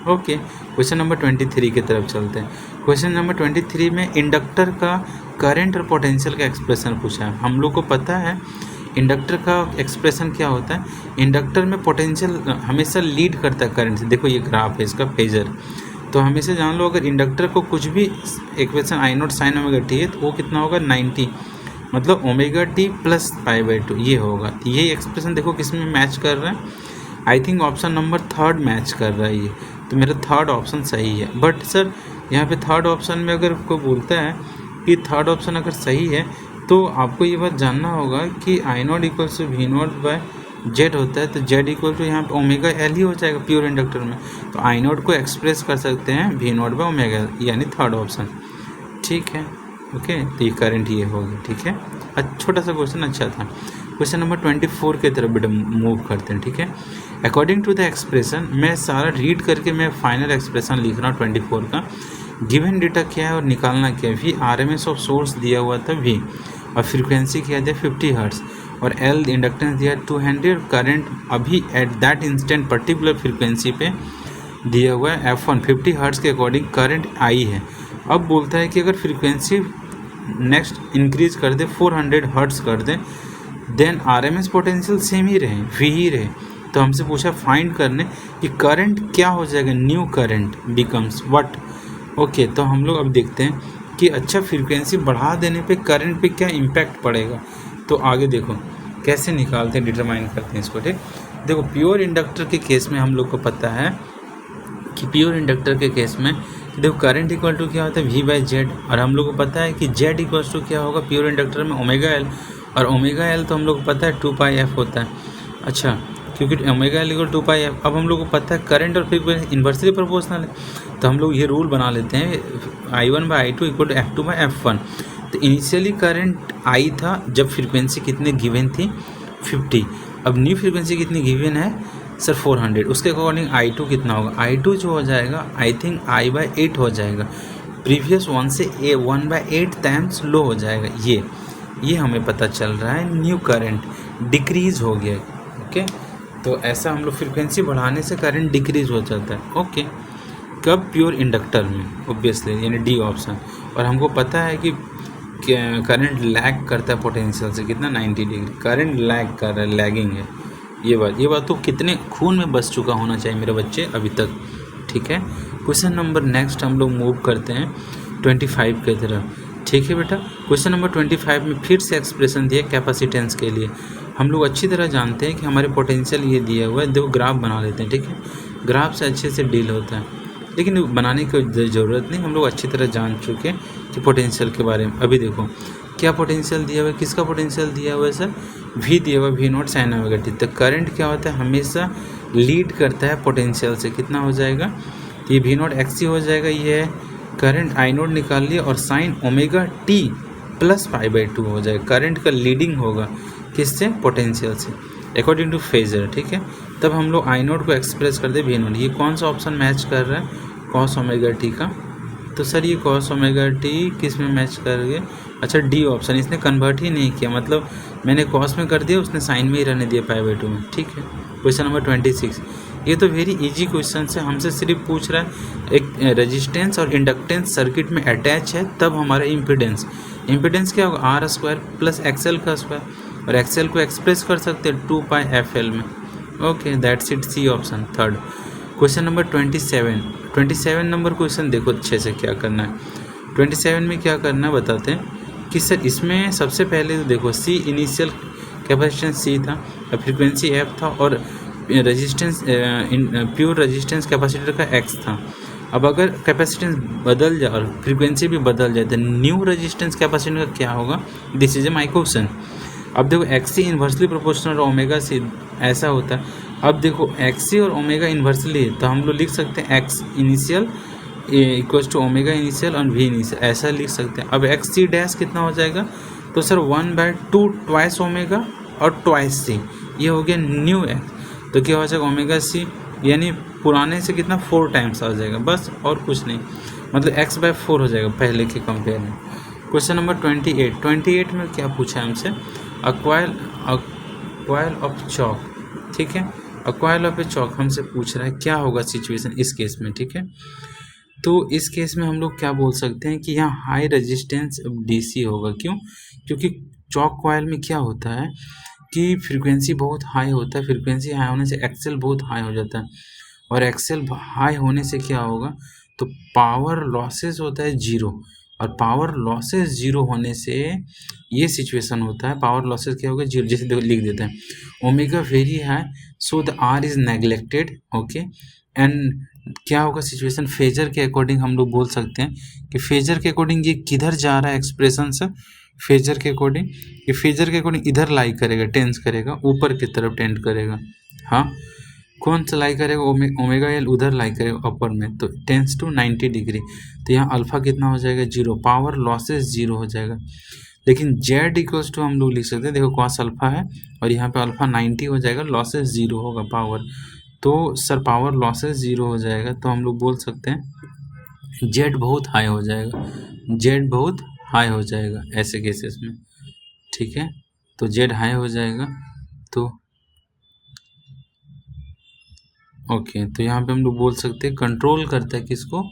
Okay, question number 23 की तरफ चलते हैं। क्वेश्चन नंबर 23 में इंडक्टर का करंट और पोटेंशियल का एक्सप्रेशन पूछा है। हम लोग को पता है इंडक्टर का एक्सप्रेशन क्या होता है, इंडक्टर में पोटेंशियल हमेशा लीड करता है करंट से। देखो ये ग्राफ है इसका फेजर, तो हमेशा जान लो अगर इंडक्टर को कुछ भी equation I not sine omega T है तो वो कितना होगा, 90, मतलब ओमेगा टी प्लस π/2 ये होगा। ये एक्सप्रेशन देखो किस में मैच कर रहा है, I think option number 3 match कर रहा है ये, तो मेरा 3rd ऑप्शन सही है। बट सर यहाँ पे 3rd ऑप्शन में अगर कोई बोलता है कि 3rd ऑप्शन अगर सही है तो आपको ये बात जानना होगा कि I nought equals to V not by Z होता है, तो जेड इक्वल टू यहाँ पे ओमेगा एल ही हो जाएगा प्योर इंडक्टर में। तो आई नॉट को एक्सप्रेस कर सकते हैं V not by omega L, यानी 3rd ऑप्शन। ठीक है, ओके, तो ये करंट ये होगी। ठीक है, छोटा सा क्वेश्चन अच्छा था। क्वेश्चन नंबर 24 की तरफ बेटा मूव करते हैं। ठीक है, अकॉर्डिंग टू द एक्सप्रेशन, मैं सारा रीड करके मैं फाइनल एक्सप्रेशन लिख रहा हूँ 24 का। गिवन डेटा क्या है और निकालना क्या है, वी RMS ऑफ सोर्स दिया हुआ था वी, और फ्रीक्वेंसी क्या दिया 50 हर्ट्स, और एल इंडक्टेंस दिया 200, करंट अभी at that instant particular frequency पे दिया हुआ है F1 50 हर्ट्स के अकॉर्डिंग करंट आई है। अब बोलता है कि अगर फ्रीक्वेंसी नेक्स्ट इंक्रीज कर दे 400 हर्ट्स कर दे, देन RMS पोटेंशियल सेम ही रहे, वी ही रहे। तो हमसे पूछा फाइंड करने कि करंट क्या हो जाएगा, new current becomes what. Okay, तो हम लोग अब देखते हैं कि अच्छा फ्रीक्वेंसी बढ़ा देने पे करंट पे क्या इम्पैक्ट पड़ेगा। तो आगे देखो कैसे निकालते हैं, डिटरमाइन करते हैं इसको। ठीक, देखो प्योर इंडक्टर के केस में हम लोग को पता है कि प्योर इंडक्टर के केस में देखो करंट इक्वल टू क्या होता है V/Z, और हम लोग को पता है कि Z इक्वल टू क्या होगा प्योर इंडक्टर में ओमेगा एल, और ओमेगा एल तो हम लोग को पता है 2πf होता है। अच्छा, क्योंकि ओमेगा एल इक्वल 2πf, अब हम लोग को पता है करंट और फ्रीक्वेंसी इन्वर्सली प्रोपोर्शनल है, तो हम लोग ये रूल बना लेते हैं I1/I2 इक्वल टू F2/F1। तो इनिशियली करंट आई था जब फ्रीक्वेंसी कितने गिवन थी 50, अब न्यू फ्रीक्वेंसी कितनी गिवन है सर 400, उसके अकॉर्डिंग I2 कितना होगा, I2 जो हो जाएगा आई थिंक I/8 हो जाएगा, प्रीवियस 1 से 1/8 टाइम्स लो हो जाएगा। ये हमें पता चल रहा है न्यू करंट डिक्रीज हो गया। ओके, तो ऐसा हम लोग फ्रीक्वेंसी बढ़ाने से करंट डिक्रीज हो जाता है। ओके, कब, प्योर इंडक्टर में ऑब्वियसली, यानी डी ऑप्शन। और हमको पता है कि करंट लैग करता है पोटेंशियल से कितना 90 डिग्री, करंट लैग कर रहा है, लैगिंग है। ये बात तो कितने खून में बस चुका होना चाहिए मेरे बच्चे अभी तक। ठीक है। क्वेश्चन नंबर नेक्स्ट हम लोग मूव करते हैं 25 के तरफ, ठीक है बेटा। क्वेश्चन नंबर 25 में फिर से एक्सप्रेशन दिया कैपेसिटेंस के लिए। हम लोग अच्छी तरह जानते हैं कि हमारे पोटेंशियल ये दिया हुआ है, देखो ग्राफ बना लेते हैं, ठीक है। ग्राफ से अच्छे से डील होता है, लेकिन बनाने की ज़रूरत नहीं, हम लोग अच्छी तरह जान चुके हैं कि पोटेंशियल के बारे में। अभी देखो क्या पोटेंशियल दिया हुआ है, किसका पोटेंशियल दिया हुआ है सर, वी दिया हुआ है, V naught sine omega T. तो करंट क्या होता है, हमेशा लीड करता है पोटेंशियल से। कितना हो जाएगा, ये वी नॉट एक्स हो जाएगा, ये करंट आई नॉट निकाल लिया और साइन ओमेगा टी प्लस π/2 हो जाएगा। करंट का लीडिंग होगा किससे, पोटेंशियल से, अकॉर्डिंग टू फेजर, ठीक है। तब हम लोग आई नोट को एक्सप्रेस कर दे वी नोट। ये कौन सा ऑप्शन मैच कर रहा है, कॉस ओमेगा टी का। तो सर ये कॉस ओमेगा टी किस में मैच कर गए, अच्छा डी ऑप्शन। इसने कन्वर्ट ही नहीं किया, मतलब मैंने कॉस में कर दिया, उसने साइन में ही रहने दिया π/2 में, ठीक है। क्वेश्चन नंबर 26, ये तो वेरी इजी क्वेश्चन है, हमसे सिर्फ पूछ रहा है एक रेजिस्टेंस और इंडक्टेंस सर्किट में अटैच है, तब हमारा इम्पीडेंस क्या होगा, आर स्क्वायर प्लस एक्सएल का स्क्वायर, और एक्सएल को एक्सप्रेस कर सकते हैं 2πfl में। Okay that's it, C option third. Question number 27 number question देखो अच्छे से क्या करना है। 27 में क्या करना है बताते हैं कि सर इसमें सबसे पहले तो देखो सी इनिशियल कैपेसिटेंस सी था, फ्रीक्वेंसी एफ था, और रेजिस्टेंस प्योर रेजिस्टेंस कैपेसिटर का एक्स था। अब अगर कैपेसिटेंस बदल जाए और फ्रीक्वेंसी भी बदल जाए तो न्यू रेजिस्टेंस कैपेसिटर का क्या होगा, this is a my question. अब देखो XC inversely proportional omega C ऐसा होता है। अब देखो एक्सी और ओमेगा इन्वर्सली, तो हम लोग लिख सकते हैं X initial equals to omega initial और वी इनिशियल, ऐसा लिख सकते हैं। अब एक्स सी डैश कितना हो जाएगा, तो सर 1/2 ट्वाइस ओमेगा और ट्वाइस सी, ये हो गया न्यू एक्स। तो क्या हो जाएगा ओमेगा सी, यानी पुराने से कितना 4 टाइम्स आ जाएगा, बस और कुछ नहीं, मतलब x/4 हो जाएगा पहले के कंपेयर में। क्वेश्चन नंबर 28 में क्या पूछा है हमसे, अक्वायल ऑफ चॉक, ठीक है। अक्वायल ऑफ ए चॉक हमसे पूछ रहा है क्या होगा सिचुएशन इस केस में, ठीक है। तो इस केस में हम लोग क्या बोल सकते हैं कि यहाँ हाई रेजिस्टेंस डीसी होगा, क्यों, क्योंकि चॉक कॉयल में क्या होता है कि फ्रीक्वेंसी बहुत हाई होता है, फ्रीक्वेंसी हाई होने से एक्सेल बहुत हाई हो जाता है, और एक्सेल हाई होने से क्या होगा, तो पावर लॉसेस होता है जीरो, और पावर लॉसेस जीरो होने से ये सिचुएशन होता है, पावर लॉसेस क्या होगा जीरो, जैसे देखो लिख देते हैं omega very high so the R is neglected, okay. And क्या होगा सिचुएशन, फेजर के अकॉर्डिंग हम लोग बोल सकते हैं कि फेजर के अकॉर्डिंग ये किधर जा रहा है एक्सप्रेशन से, फेजर के अकॉर्डिंग, ये फेजर के अकॉर्डिंग इधर लाई करेगा, टेंस करेगा, ऊपर की तरफ टेंड करेगा, हाँ कौन सा लाई करेगा, ओमेगा एल उधर लाई करेगा अपर में, तो टेंस टू 90 डिग्री। तो यहाँ अल्फा कितना हो जाएगा जीरो, पावर लॉसेस जीरो हो जाएगा। लेकिन जेड इक्वल्स टू हम लोग लिख सकते हैं, देखो कॉस अल्फा है और यहाँ पे अल्फा 90 हो जाएगा, लॉसेस जीरो होगा पावर, तो सर पावर लॉसेस जीरो हो जाएगा, तो हम लोग बोल सकते हैं जेड बहुत हाई हो जाएगा, जेड बहुत हाई हो जाएगा ऐसे केसेस में, ठीक है। तो जेड हाई हो जाएगा, तो ओके तो यहाँ पे हम लोग बोल सकते हैं कंट्रोल करता है किसको,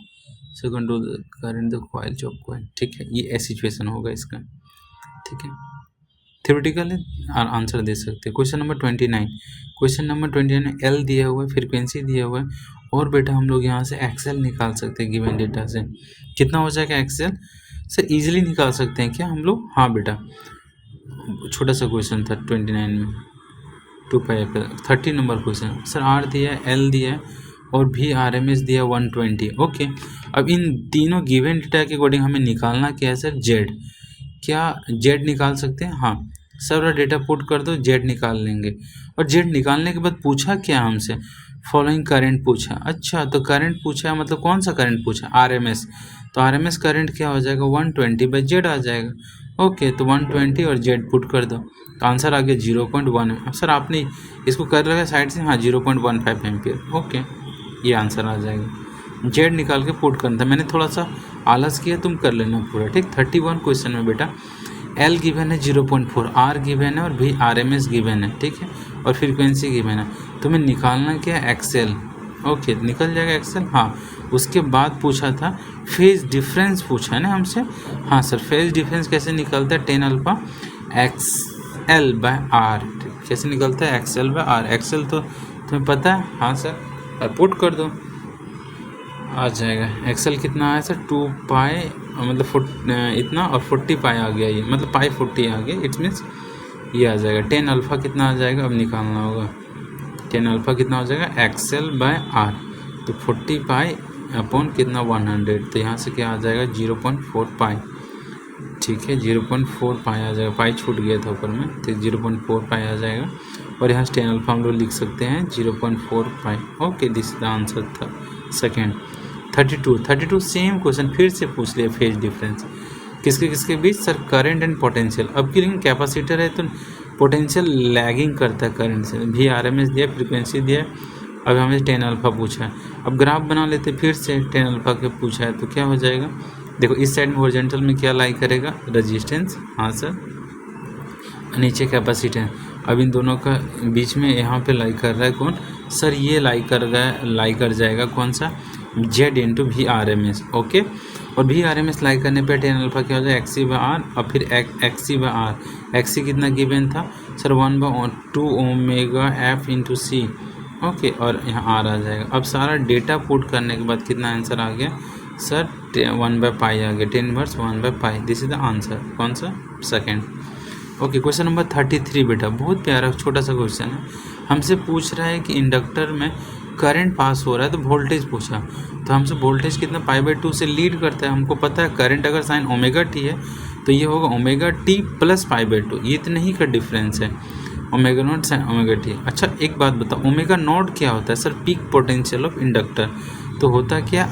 so control current the coil chalk coil, ठीक है। ये ऐसी सिचुएशन होगा इसका, ठीक है। थ्योरेटिकल आंसर दे सकते हैं। क्वेश्चन नंबर 29 में एल दिया हुआ है, फ्रीक्वेंसी दिया हुआ है, और बेटा हम लोग यहाँ से एक्सएल निकाल सकते हैं गिवन डेटा से। कितना हो जाएगा एक्सएल, सर इजीली निकाल सकते हैं क्या हम लोग, हाँ बेटा छोटा सा क्वेश्चन था 29 में 2πfl। 30 number question, sir are दिया है, एल दिया है, और भी RMS दिया 120, ओके। अब इन तीनों गिवन डेटा के अकॉर्डिंग हमें निकालना क्या है सर, जेड। क्या जेड निकाल सकते हैं, हाँ सब डेटा पुट कर दो, जेड निकाल लेंगे। और जेड निकालने के बाद पूछा क्या हमसे, फॉलोइंग करंट पूछा, अच्छा तो करंट पूछा है, मतलब कौन सा करंट पूछा, RMS, तो RMS करंट क्या हो जाएगा 120/जेड आ जाएगा, ओके। तो 120 और जेड पुट कर दो, तो आंसर आ गया 0.1। सर आपने इसको कर रखा है साइड से, हाँ 0.15 एम्पियर, ओके ये आंसर आ जाएगा। जेड निकाल के पुट करना था, मैंने थोड़ा सा आलस किया, तुम कर लेना पूरा, ठीक। 31 क्वेश्चन में बेटा एल गिवन है 0.4, आर गिवन है और भी RMS गिवन है, ठीक है, और फ्रीक्वेंसी गिवन है। तुम्हें निकालना क्या है एक्सेल, ओके निकल जाएगा एक्सेल, हाँ। उसके बाद पूछा था फेज डिफरेंस पूछा है ना हमसे, हाँ सर फेज डिफरेंस कैसे निकलता है, 10 अल्फा XL/R, कैसे निकलता है XL/R, एक्सेल तो तुम्हें पता है, हाँ सर पुट कर दो, आ जाएगा। एक्सेल कितना आया सर 2 पाई मतलब इतना और 40 पाई आ गया, ये मतलब पाई 40 आ गया, इट्स मीन्स ये आ जाएगा। 10 अल्फ़ा कितना आ जाएगा अब निकालना होगा। 10 अल्फ़ा कितना हो जाएगा एक्सेल बाय आर, तो 40 पाई अपॉन कितना 100, तो यहाँ से क्या आ जाएगा 0.4 पाई। ठीक है 0.4 पाई आ जाएगा, पाई छूट गया था ऊपर में, तो 0.4 पाई आ जाएगा। और यहाँ से 10 अल्फ़ा हम लोग लिख सकते हैं 0.4 पाई। ओके दिस द आंसर था सेकेंड। 32 सेम क्वेश्चन फिर से पूछ लिया, फेज डिफरेंस किसके बीच सर, करंट एंड पोटेंशियल। अब की लेकिन कैपेसिटर है तो पोटेंशियल लैगिंग करता है करंट से। VRMS दिया, फ्रीक्वेंसी दिया, अब हमें 10 अल्फ़ा पूछा है। अब ग्राफ बना लेते फिर से 10 अल्फ़ा के पूछा है तो क्या हो जाएगा, देखो इस साइड में हॉरिजॉन्टल में क्या लाई करेगा रेजिस्टेंस, हाँ सर, नीचे कैपेसिटेंस। अब इन दोनों का बीच में यहाँ पे लाई कर रहा है कौन सर, ये लाई कर जाएगा कौन सा Z इंटू VRMS। ओके, और VRMS लाई करने पे 10 अल्फ़ा क्या हो जाएगा XC/R, और फिर XC/R। XC कितना गिवन था sir 1/2 omega F into C। Okay, और यहाँ R आ जाएगा। अब सारा डेटा पुट करने के बाद कितना आंसर आ गया सर 1/पाई आ गया, 10 × 1/पाई। दिस इज द आंसर, कौन सा सेकेंड। ओके, क्वेश्चन नंबर 33 बेटा, बहुत प्यारा छोटा सा क्वेश्चन है। हमसे पूछ रहा है कि इंडक्टर में करंट पास हो रहा है तो वोल्टेज पूछा, तो हमसे वोल्टेज कितना π/2 से लीड करता है। हमको पता है करंट अगर साइन ω t है तो ये होगा ω t प्लस π/2, ये इतना ही का डिफरेंस है, ω0 साइन ω t। अच्छा एक बात बताओ, ω0 क्या होता है sir, peak potential of inductor, तो होता क्या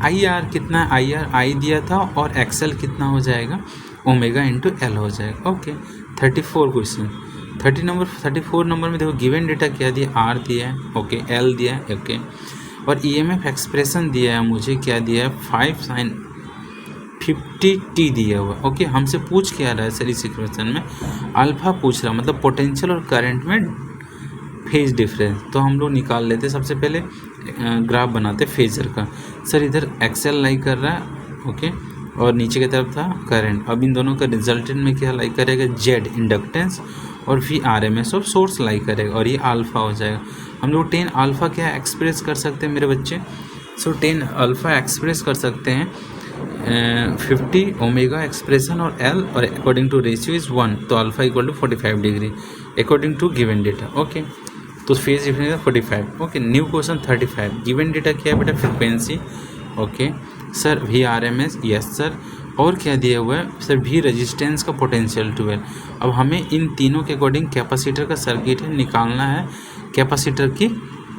IR कितना, I दिया था, और XL कितना हो जाएगा ओमेगा इंटू L हो जाएगा। Okay 34 question. 34 नंबर में देखो गिवन डेटा क्या दिया, R दिया है, ओके, L दिया है, ओके, और EMF एक्सप्रेशन दिया है मुझे, क्या दिया है 5 sin 50t दिया हुआ। ओके, हमसे पूछ क्या रहा है सर इस इक्वेशन में, अल्फा पूछ रहा, मतलब पोटेंशियल और करंट में फेज डिफरेंस। तो हम लोग निकाल लेते, सबसे पहले ग्राफ बनाते फेजर का। सर इधर एक्सेल लाई कर रहा है, ओके, और नीचे की तरफ था करंट। अब इन दोनों का रिजल्टेंट में क्या लाई करेगा, जेड इंडक्टेंस, और VRMS ऑफ सोर्स लाई करेगा, और ये अल्फ़ा हो जाएगा। हम लोग 10 अल्फ़ा क्या एक्सप्रेस कर सकते हैं मेरे बच्चे, सो 10 अल्फ़ा एक्सप्रेस कर सकते हैं 50 ओमेगा एक्सप्रेशन और L, और अकॉर्डिंग टू रेशियो इज़ 1, तो alpha equal to 45 degree according to given data. Okay, तो phase difference 45। Okay, new question 35। Given data क्या है बेटा, frequency, okay sir, VRMS, yes sir, और क्या दिया हुआ है सर, V रेजिस्टेंस का पोटेंशियल 12। अब हमें इन तीनों के अकॉर्डिंग कैपेसिटर का सर्किट है, निकालना है कैपेसिटर की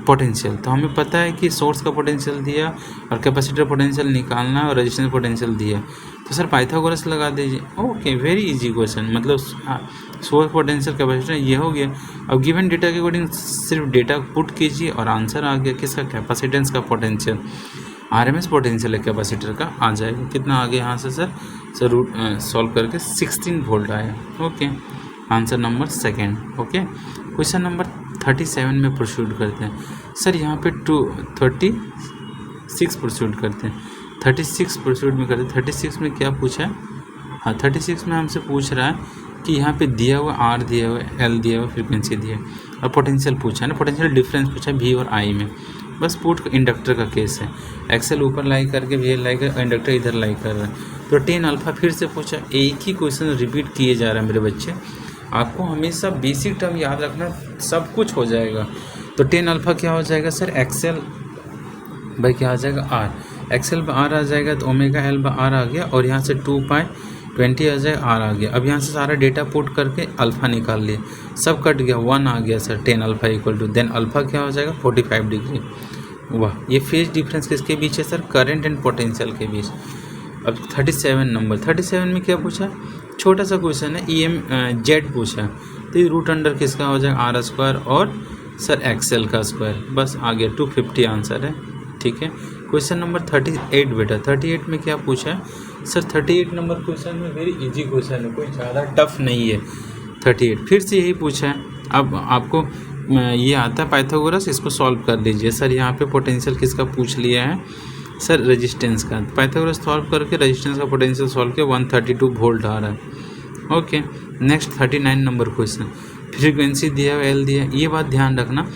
पोटेंशियल। तो हमें पता है कि सोर्स का पोटेंशियल दिया और कैपेसिटर पोटेंशियल निकालना है और रेजिस्टेंस पोटेंशियल दिया, तो सर पाइथागोरस लगा दीजिए। ओके, वेरी इजी क्वेश्चन, मतलब सोर्स पोटेंशियल कैपेसिटर ये हो गया। अब गिवन डेटा के अकॉर्डिंग सिर्फ डेटा पुट कीजिए और आंसर आ गया किसका, कैपेसिटेंस का पोटेंशियल। RMS पोटेंशियल है कैपेसिटर का, आ जाएगा कितना आ गया यहाँ से सर रूट सॉल्व करके 16 वोल्ट आया। Okay, answer number second. Okay, question number 37 में प्रोसीड करते हैं। सर यहाँ पे 36 प्रोसीड करते हैं, 36 प्रोसीड में करते हैं। 36 में क्या पूछा है, हाँ 36 में हमसे पूछ रहा है कि यहाँ पे दिया हुआ R दिया हुआ, L दिया हुआ, फ्रीक्वेंसी दिया है, और पोटेंशियल पूछा है ना, पोटेंशियल डिफरेंस पूछा है V और I में। बस पुट इंडक्टर का केस है, एक्सेल ऊपर लाई करके VL लाई कर, इंडक्टर इधर लाई कर रहा है। तो 10 अल्फ़ा फिर से पूछा, एक ही क्वेश्चन रिपीट किए जा रहा है मेरे बच्चे। आपको हमेशा बेसिक टर्म याद रखना, सब कुछ हो जाएगा। तो 10 अल्फ़ा क्या हो जाएगा सर, एक्सेल बाई क्या आ जाएगा R, एक्सेल बाई R आ जाएगा, तो ओमेगा L बाई R आ गया, और यहाँ से 2 पाई 20 आ जाएगा, R आ गया। अब यहाँ से सारा डेटा पुट करके अल्फ़ा निकाल लिए, सब कट गया, 1 आ गया sir, 10 alpha equal to, then alpha क्या हो जाएगा 45 डिग्री। वाह, ये फेज डिफरेंस किसके बीच है सर, करंट एंड पोटेंशियल के बीच। अब 37 नंबर, 37 में क्या पूछा, छोटा सा क्वेश्चन है, जेड पूछा, तो ये रूट अंडर किसका हो जाएगा, R² और सर एक्सेल का स्क्वायर, बस आ गया 250 आंसर है। ठीक है, क्वेश्चन नंबर 38 बेटा, 38 में क्या पूछा है सर, 38 नंबर क्वेश्चन में वेरी इजी क्वेश्चन है, कोई ज़्यादा टफ नहीं है। 38 फिर से यही पूछा है। अब आपको ये आता है पाइथागोरस, इसको सॉल्व कर लीजिए। सर यहाँ पे पोटेंशियल किसका पूछ लिया है सर, रेजिस्टेंस का। पाइथागोरस सॉल्व करके रेजिस्टेंस का पोटेंशियल सॉल्व किया, 132 वोल्ट आ रहा है। Okay, next 39 number question. Frequency दिया हुआ एल दिया, ये बात ध्यान रखना।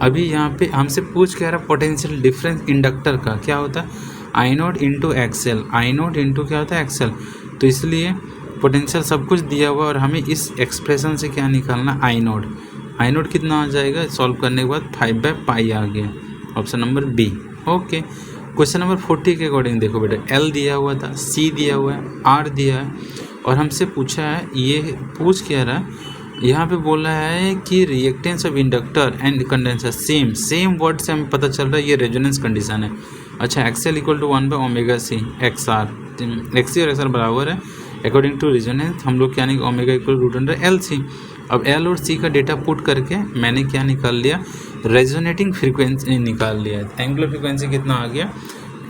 अभी यहाँ पे हमसे पूछ क्या रहा, पोटेंशियल डिफरेंस इंडक्टर का क्या होता है, आई नोट इंटू एक्सएल, आई नोट इंटू क्या होता है एक्सएल। तो इसलिए पोटेंशियल सब कुछ दिया हुआ और हमें इस एक्सप्रेशन से क्या निकालना, आई नोट। आई नोट कितना आ जाएगा सॉल्व करने के बाद 5/पाई आ गया, option number B. Okay, question number 40 के अकॉर्डिंग देखो बेटा, एल दिया हुआ था, सी दिया हुआ है, आर दिया है और हमसे पूछा है, ये पूछ क्या रहा है यहाँ पे बोल रहा है कि reactance of inductor and condenser same word से हमें पता चल रहा है ये रेजोनेंस कंडीशन है। अच्छा, XL equal to one by omega C, XR, XC और एक्सआर बराबर है अकॉर्डिंग टू रेजोनेंस। हम लोग क्या नहीं, ओमेगा इक्वल √LC। अब एल और सी का डेटा पुट करके मैंने क्या निकाल लिया, रेजोनेटिंग फ्रीक्वेंसी निकाल लिया। एंगुलर फ्रीक्वेंसी कितना आ गया,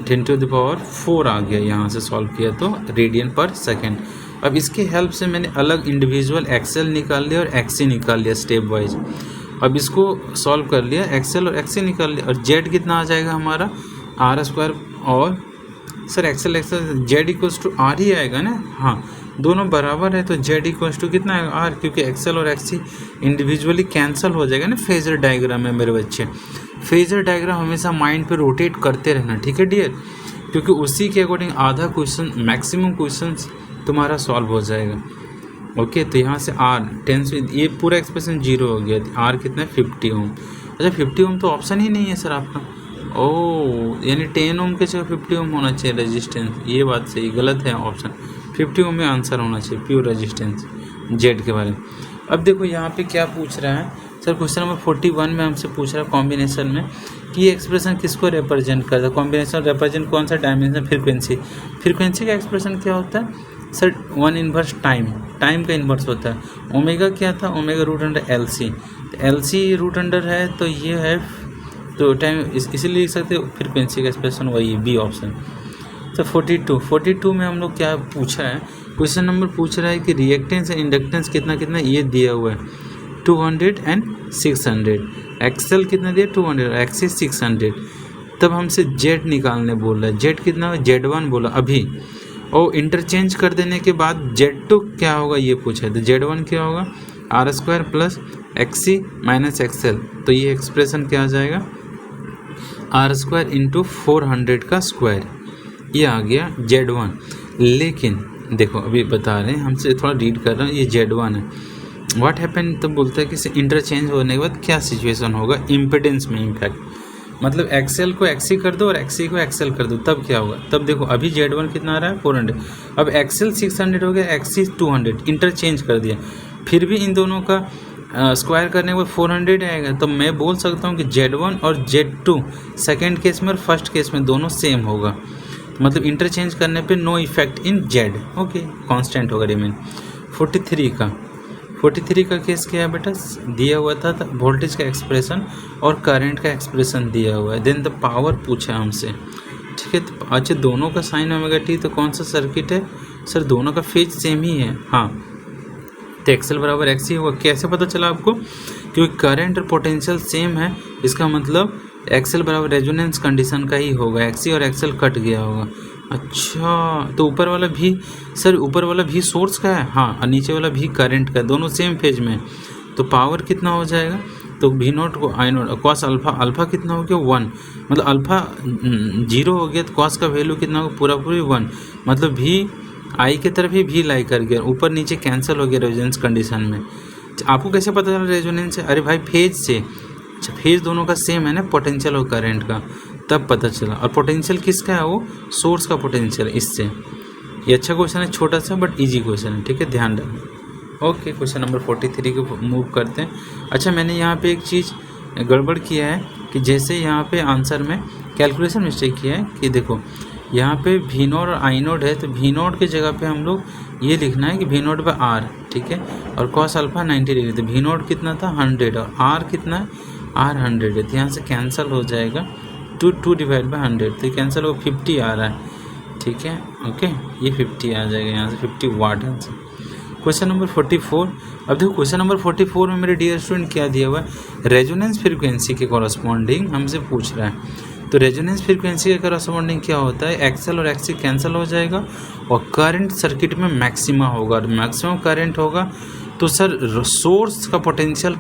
10⁴ आ गया। यहाँ से सॉल्व किया तो रेडियन पर सेकेंड। अब इसके हेल्प से मैंने अलग इंडिविजुअल एक्सएल निकाल लिया और एक्सी निकाल लिया स्टेप वाइज। अब इसको सॉल्व कर लिया, एक्सएल और एक्सी निकाल लिया और जेड कितना आ जाएगा हमारा, R² और sir XL Z equals to R ही आएगा ना। हाँ, दोनों बराबर है तो जेड इक्वल्स टू कितना आएगा, आर, क्योंकि एक्सएल और एक्सी इंडिविजुअली कैंसिल हो जाएगा ना। फेजर डायग्राम है मेरे बच्चे, फेजर डायग्राम हमेशा माइंड पे रोटेट करते रहना, ठीक है डियर, क्योंकि उसी के अकॉर्डिंग आधा क्वेश्चन, मैक्सिमम क्वेश्चंस तुम्हारा सॉल्व हो जाएगा। ओके, तो यहाँ से आर 10, ये पूरा एक्सप्रेशन 0 हो गया। आर कितना है, 50 ओम। अच्छा, 50 ओम तो ऑप्शन ही नहीं है सर आपका। ओह, यानी 10 ओम के जगह 50 ओम होना चाहिए रेजिस्टेंस। ये बात सही, गलत है ऑप्शन, 50 ओम में आंसर होना चाहिए प्योर रेजिस्टेंस जेड के बारे में। अब देखो यहाँ पे क्या पूछ रहा है सर, क्वेश्चन नंबर 41 में हमसे पूछ रहा है कॉम्बिनेशन में कि ये एक्सप्रेशन किसको रिप्रेजेंट करता है। कॉम्बिनेशन रिप्रेजेंट कौन सा, डायमेंशन, फ्रीक्वेंसी। फ्रीक्वेंसी का एक्सप्रेशन क्या होता है सर, 1/1 टाइम का इन्वर्स होता है। ओमेगा क्या था, ओमेगा √LC, तो LC √, है तो ये है तो टाइम, इसीलिए लिख सकते हो फ्रीक्वेंसी का एक्सप्रेशन वही है, बी ऑप्शन। तो 42 में हम लोग क्या पूछा है, क्वेश्चन नंबर पूछ रहा है कि रिएक्टेंस एंड इंडक्टेंस कितना कितना ये दिया हुआ है, 200 एंड 600। एक्सएल कितना दिया, 200, एक्सी 600। तब हमसे जेड निकालने बोल रहा है, जेड कितना है, Z1 बोला अभी, और इंटरचेंज कर देने के बाद Z2 क्या होगा ये पूछा है, तो Z1 क्या होगा, R² plus XC minus XL। तो ये एक्सप्रेशन क्या आ जाएगा, R² इंटू 400 का स्क्वायर, ये आ गया Z1। लेकिन देखो अभी बता रहे हैं, हमसे थोड़ा रीड कर रहा हूँ, ये Z1 है। व्हाट हैपन, तब बोलता है कि इंटरचेंज होने के बाद क्या सिचुएशन होगा, इम्पिडेंस में इम्पैक्ट, मतलब एक्सएल को एक्सी कर दो और एक्सी को एक्सएल कर दो, तब क्या होगा। तब देखो अभी Z1 कितना आ रहा है, 400, अब एक्सएल 600 हो गया, एक्सी 200, इंटरचेंज कर दिया, फिर भी इन दोनों का स्क्वायर करने के बाद 400 आएगा। तो मैं बोल सकता हूँ कि Z1 और Z2 सेकेंड केस में और फर्स्ट केस में दोनों सेम होगा, मतलब इंटरचेंज करने पे no effect in Z, okay, constant होगा रिमेन। 43 का केस क्या है बेटा, दिया हुआ था वोल्टेज का एक्सप्रेशन और करंट का एक्सप्रेशन दिया हुआ है, देन द पावर पूछा हमसे, ठीक है। तो अच्छा, दोनों का साइन ओमेगा टी, तो कौन सा सर्किट है सर, दोनों का फेज सेम ही है। हाँ, तो एक्सएल बराबर एक्सी होगा। कैसे पता चला आपको, क्योंकि करंट और पोटेंशियल सेम है, इसका मतलब एक्सएल बराबर रेजोनेंस कंडीशन का ही होगा, एक्सी और एक्सएल कट गया होगा। अच्छा, तो ऊपर वाला भी सर, ऊपर वाला भी सोर्स का है, हाँ, और नीचे वाला भी करंट का, दोनों सेम फेज में, तो पावर कितना हो जाएगा, तो V0 को I0 कॉस अल्फा कितना हो गया, 1, मतलब अल्फा 0 हो गया तो कॉस का वैल्यू कितना होगा, पूरी 1, मतलब भी आई की तरफ ही भी लाई कर गया, ऊपर नीचे कैंसिल हो गया रेजोनेंस कंडीशन में। आपको कैसे पता चला रेजोनेंस से, अरे भाई फेज से, अच्छा फेज दोनों का सेम है ना, पोटेंशियल और करंट का, तब पता चला। और पोटेंशियल किसका है, वो सोर्स का पोटेंशियल, इससे। ये अच्छा क्वेश्चन है, छोटा सा बट इजी क्वेश्चन है, ठीक है, ध्यान रखना। ओके, क्वेश्चन नंबर 43 को मूव करते हैं। अच्छा, मैंने यहाँ पे एक चीज़ गड़बड़ किया है कि जैसे यहाँ पे आंसर में कैलकुलेशन मिस्टेक किया है कि देखो यहाँ पे V0 और I0 है, तो V0 की जगह पे हम लोग ये लिखना है कि V0/R, ठीक है, और कॉस अल्फा 90 डिग्री, तो V0 कितना था 100 और R कितना है, R 100 है, तो यहाँ से कैंसिल हो जाएगा 2/100, तो कैंसिल हो 50 आ रहा है, ठीक है, ओके, ये 50 आ जाएगा, यहाँ से 50 वाट आंसर। Question number 44। अब देखो क्वेश्चन नंबर 44 में मेरे डियर स्टूडेंट क्या दिया हुआ है, रेजोनेंस फ्रीक्वेंसी के कॉरस्पॉन्डिंग हमसे पूछ रहा है। तो रेजोनेंस फ्रीक्वेंसी के कॉरस्पॉन्डिंग क्या होता है, एक्सएल और एक्सी कैंसिल हो जाएगा और करंट सर्किट में मैक्सिमा होगा, और मैक्सिमम करंट होगा तो सर सोर्स का पोटेंशियल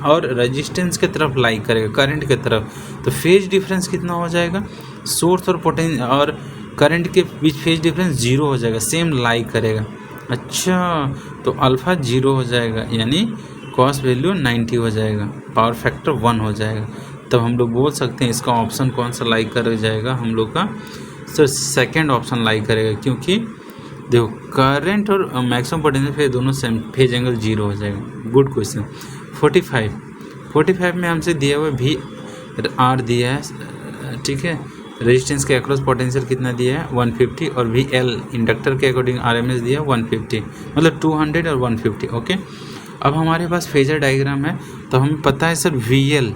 और रेजिस्टेंस के तरफ लाई करेगा, करंट के तरफ, तो फेज डिफरेंस कितना हो जाएगा, सोर्स और करंट के बीच फेज डिफरेंस 0 हो जाएगा, सेम लाई करेगा। अच्छा, तो अल्फ़ा 0 हो जाएगा, यानी कॉस वैल्यू 90 हो जाएगा, पावर फैक्टर 1 हो जाएगा। तब हम लोग बोल सकते हैं इसका ऑप्शन कौन सा लाई कर जाएगा हम लोग का, सर सेकेंड ऑप्शन लाई करेगा, क्योंकि देखो करंट और मैक्सिमम पोटेंशियल फेज दोनों सेम, फेज एंगल 0 हो जाएगा। Good question. 45 में हमसे दिया हुआ वी आर दिया है, ठीक है, रेजिस्टेंस के अक्रॉस पोटेंशियल कितना दिया है 150, और वी एल इंडक्टर के अकॉर्डिंग RMS दिया है 150, मतलब 200 और 150। ओके, अब हमारे पास फेजर डायग्राम है, तो हमें पता है सर VL,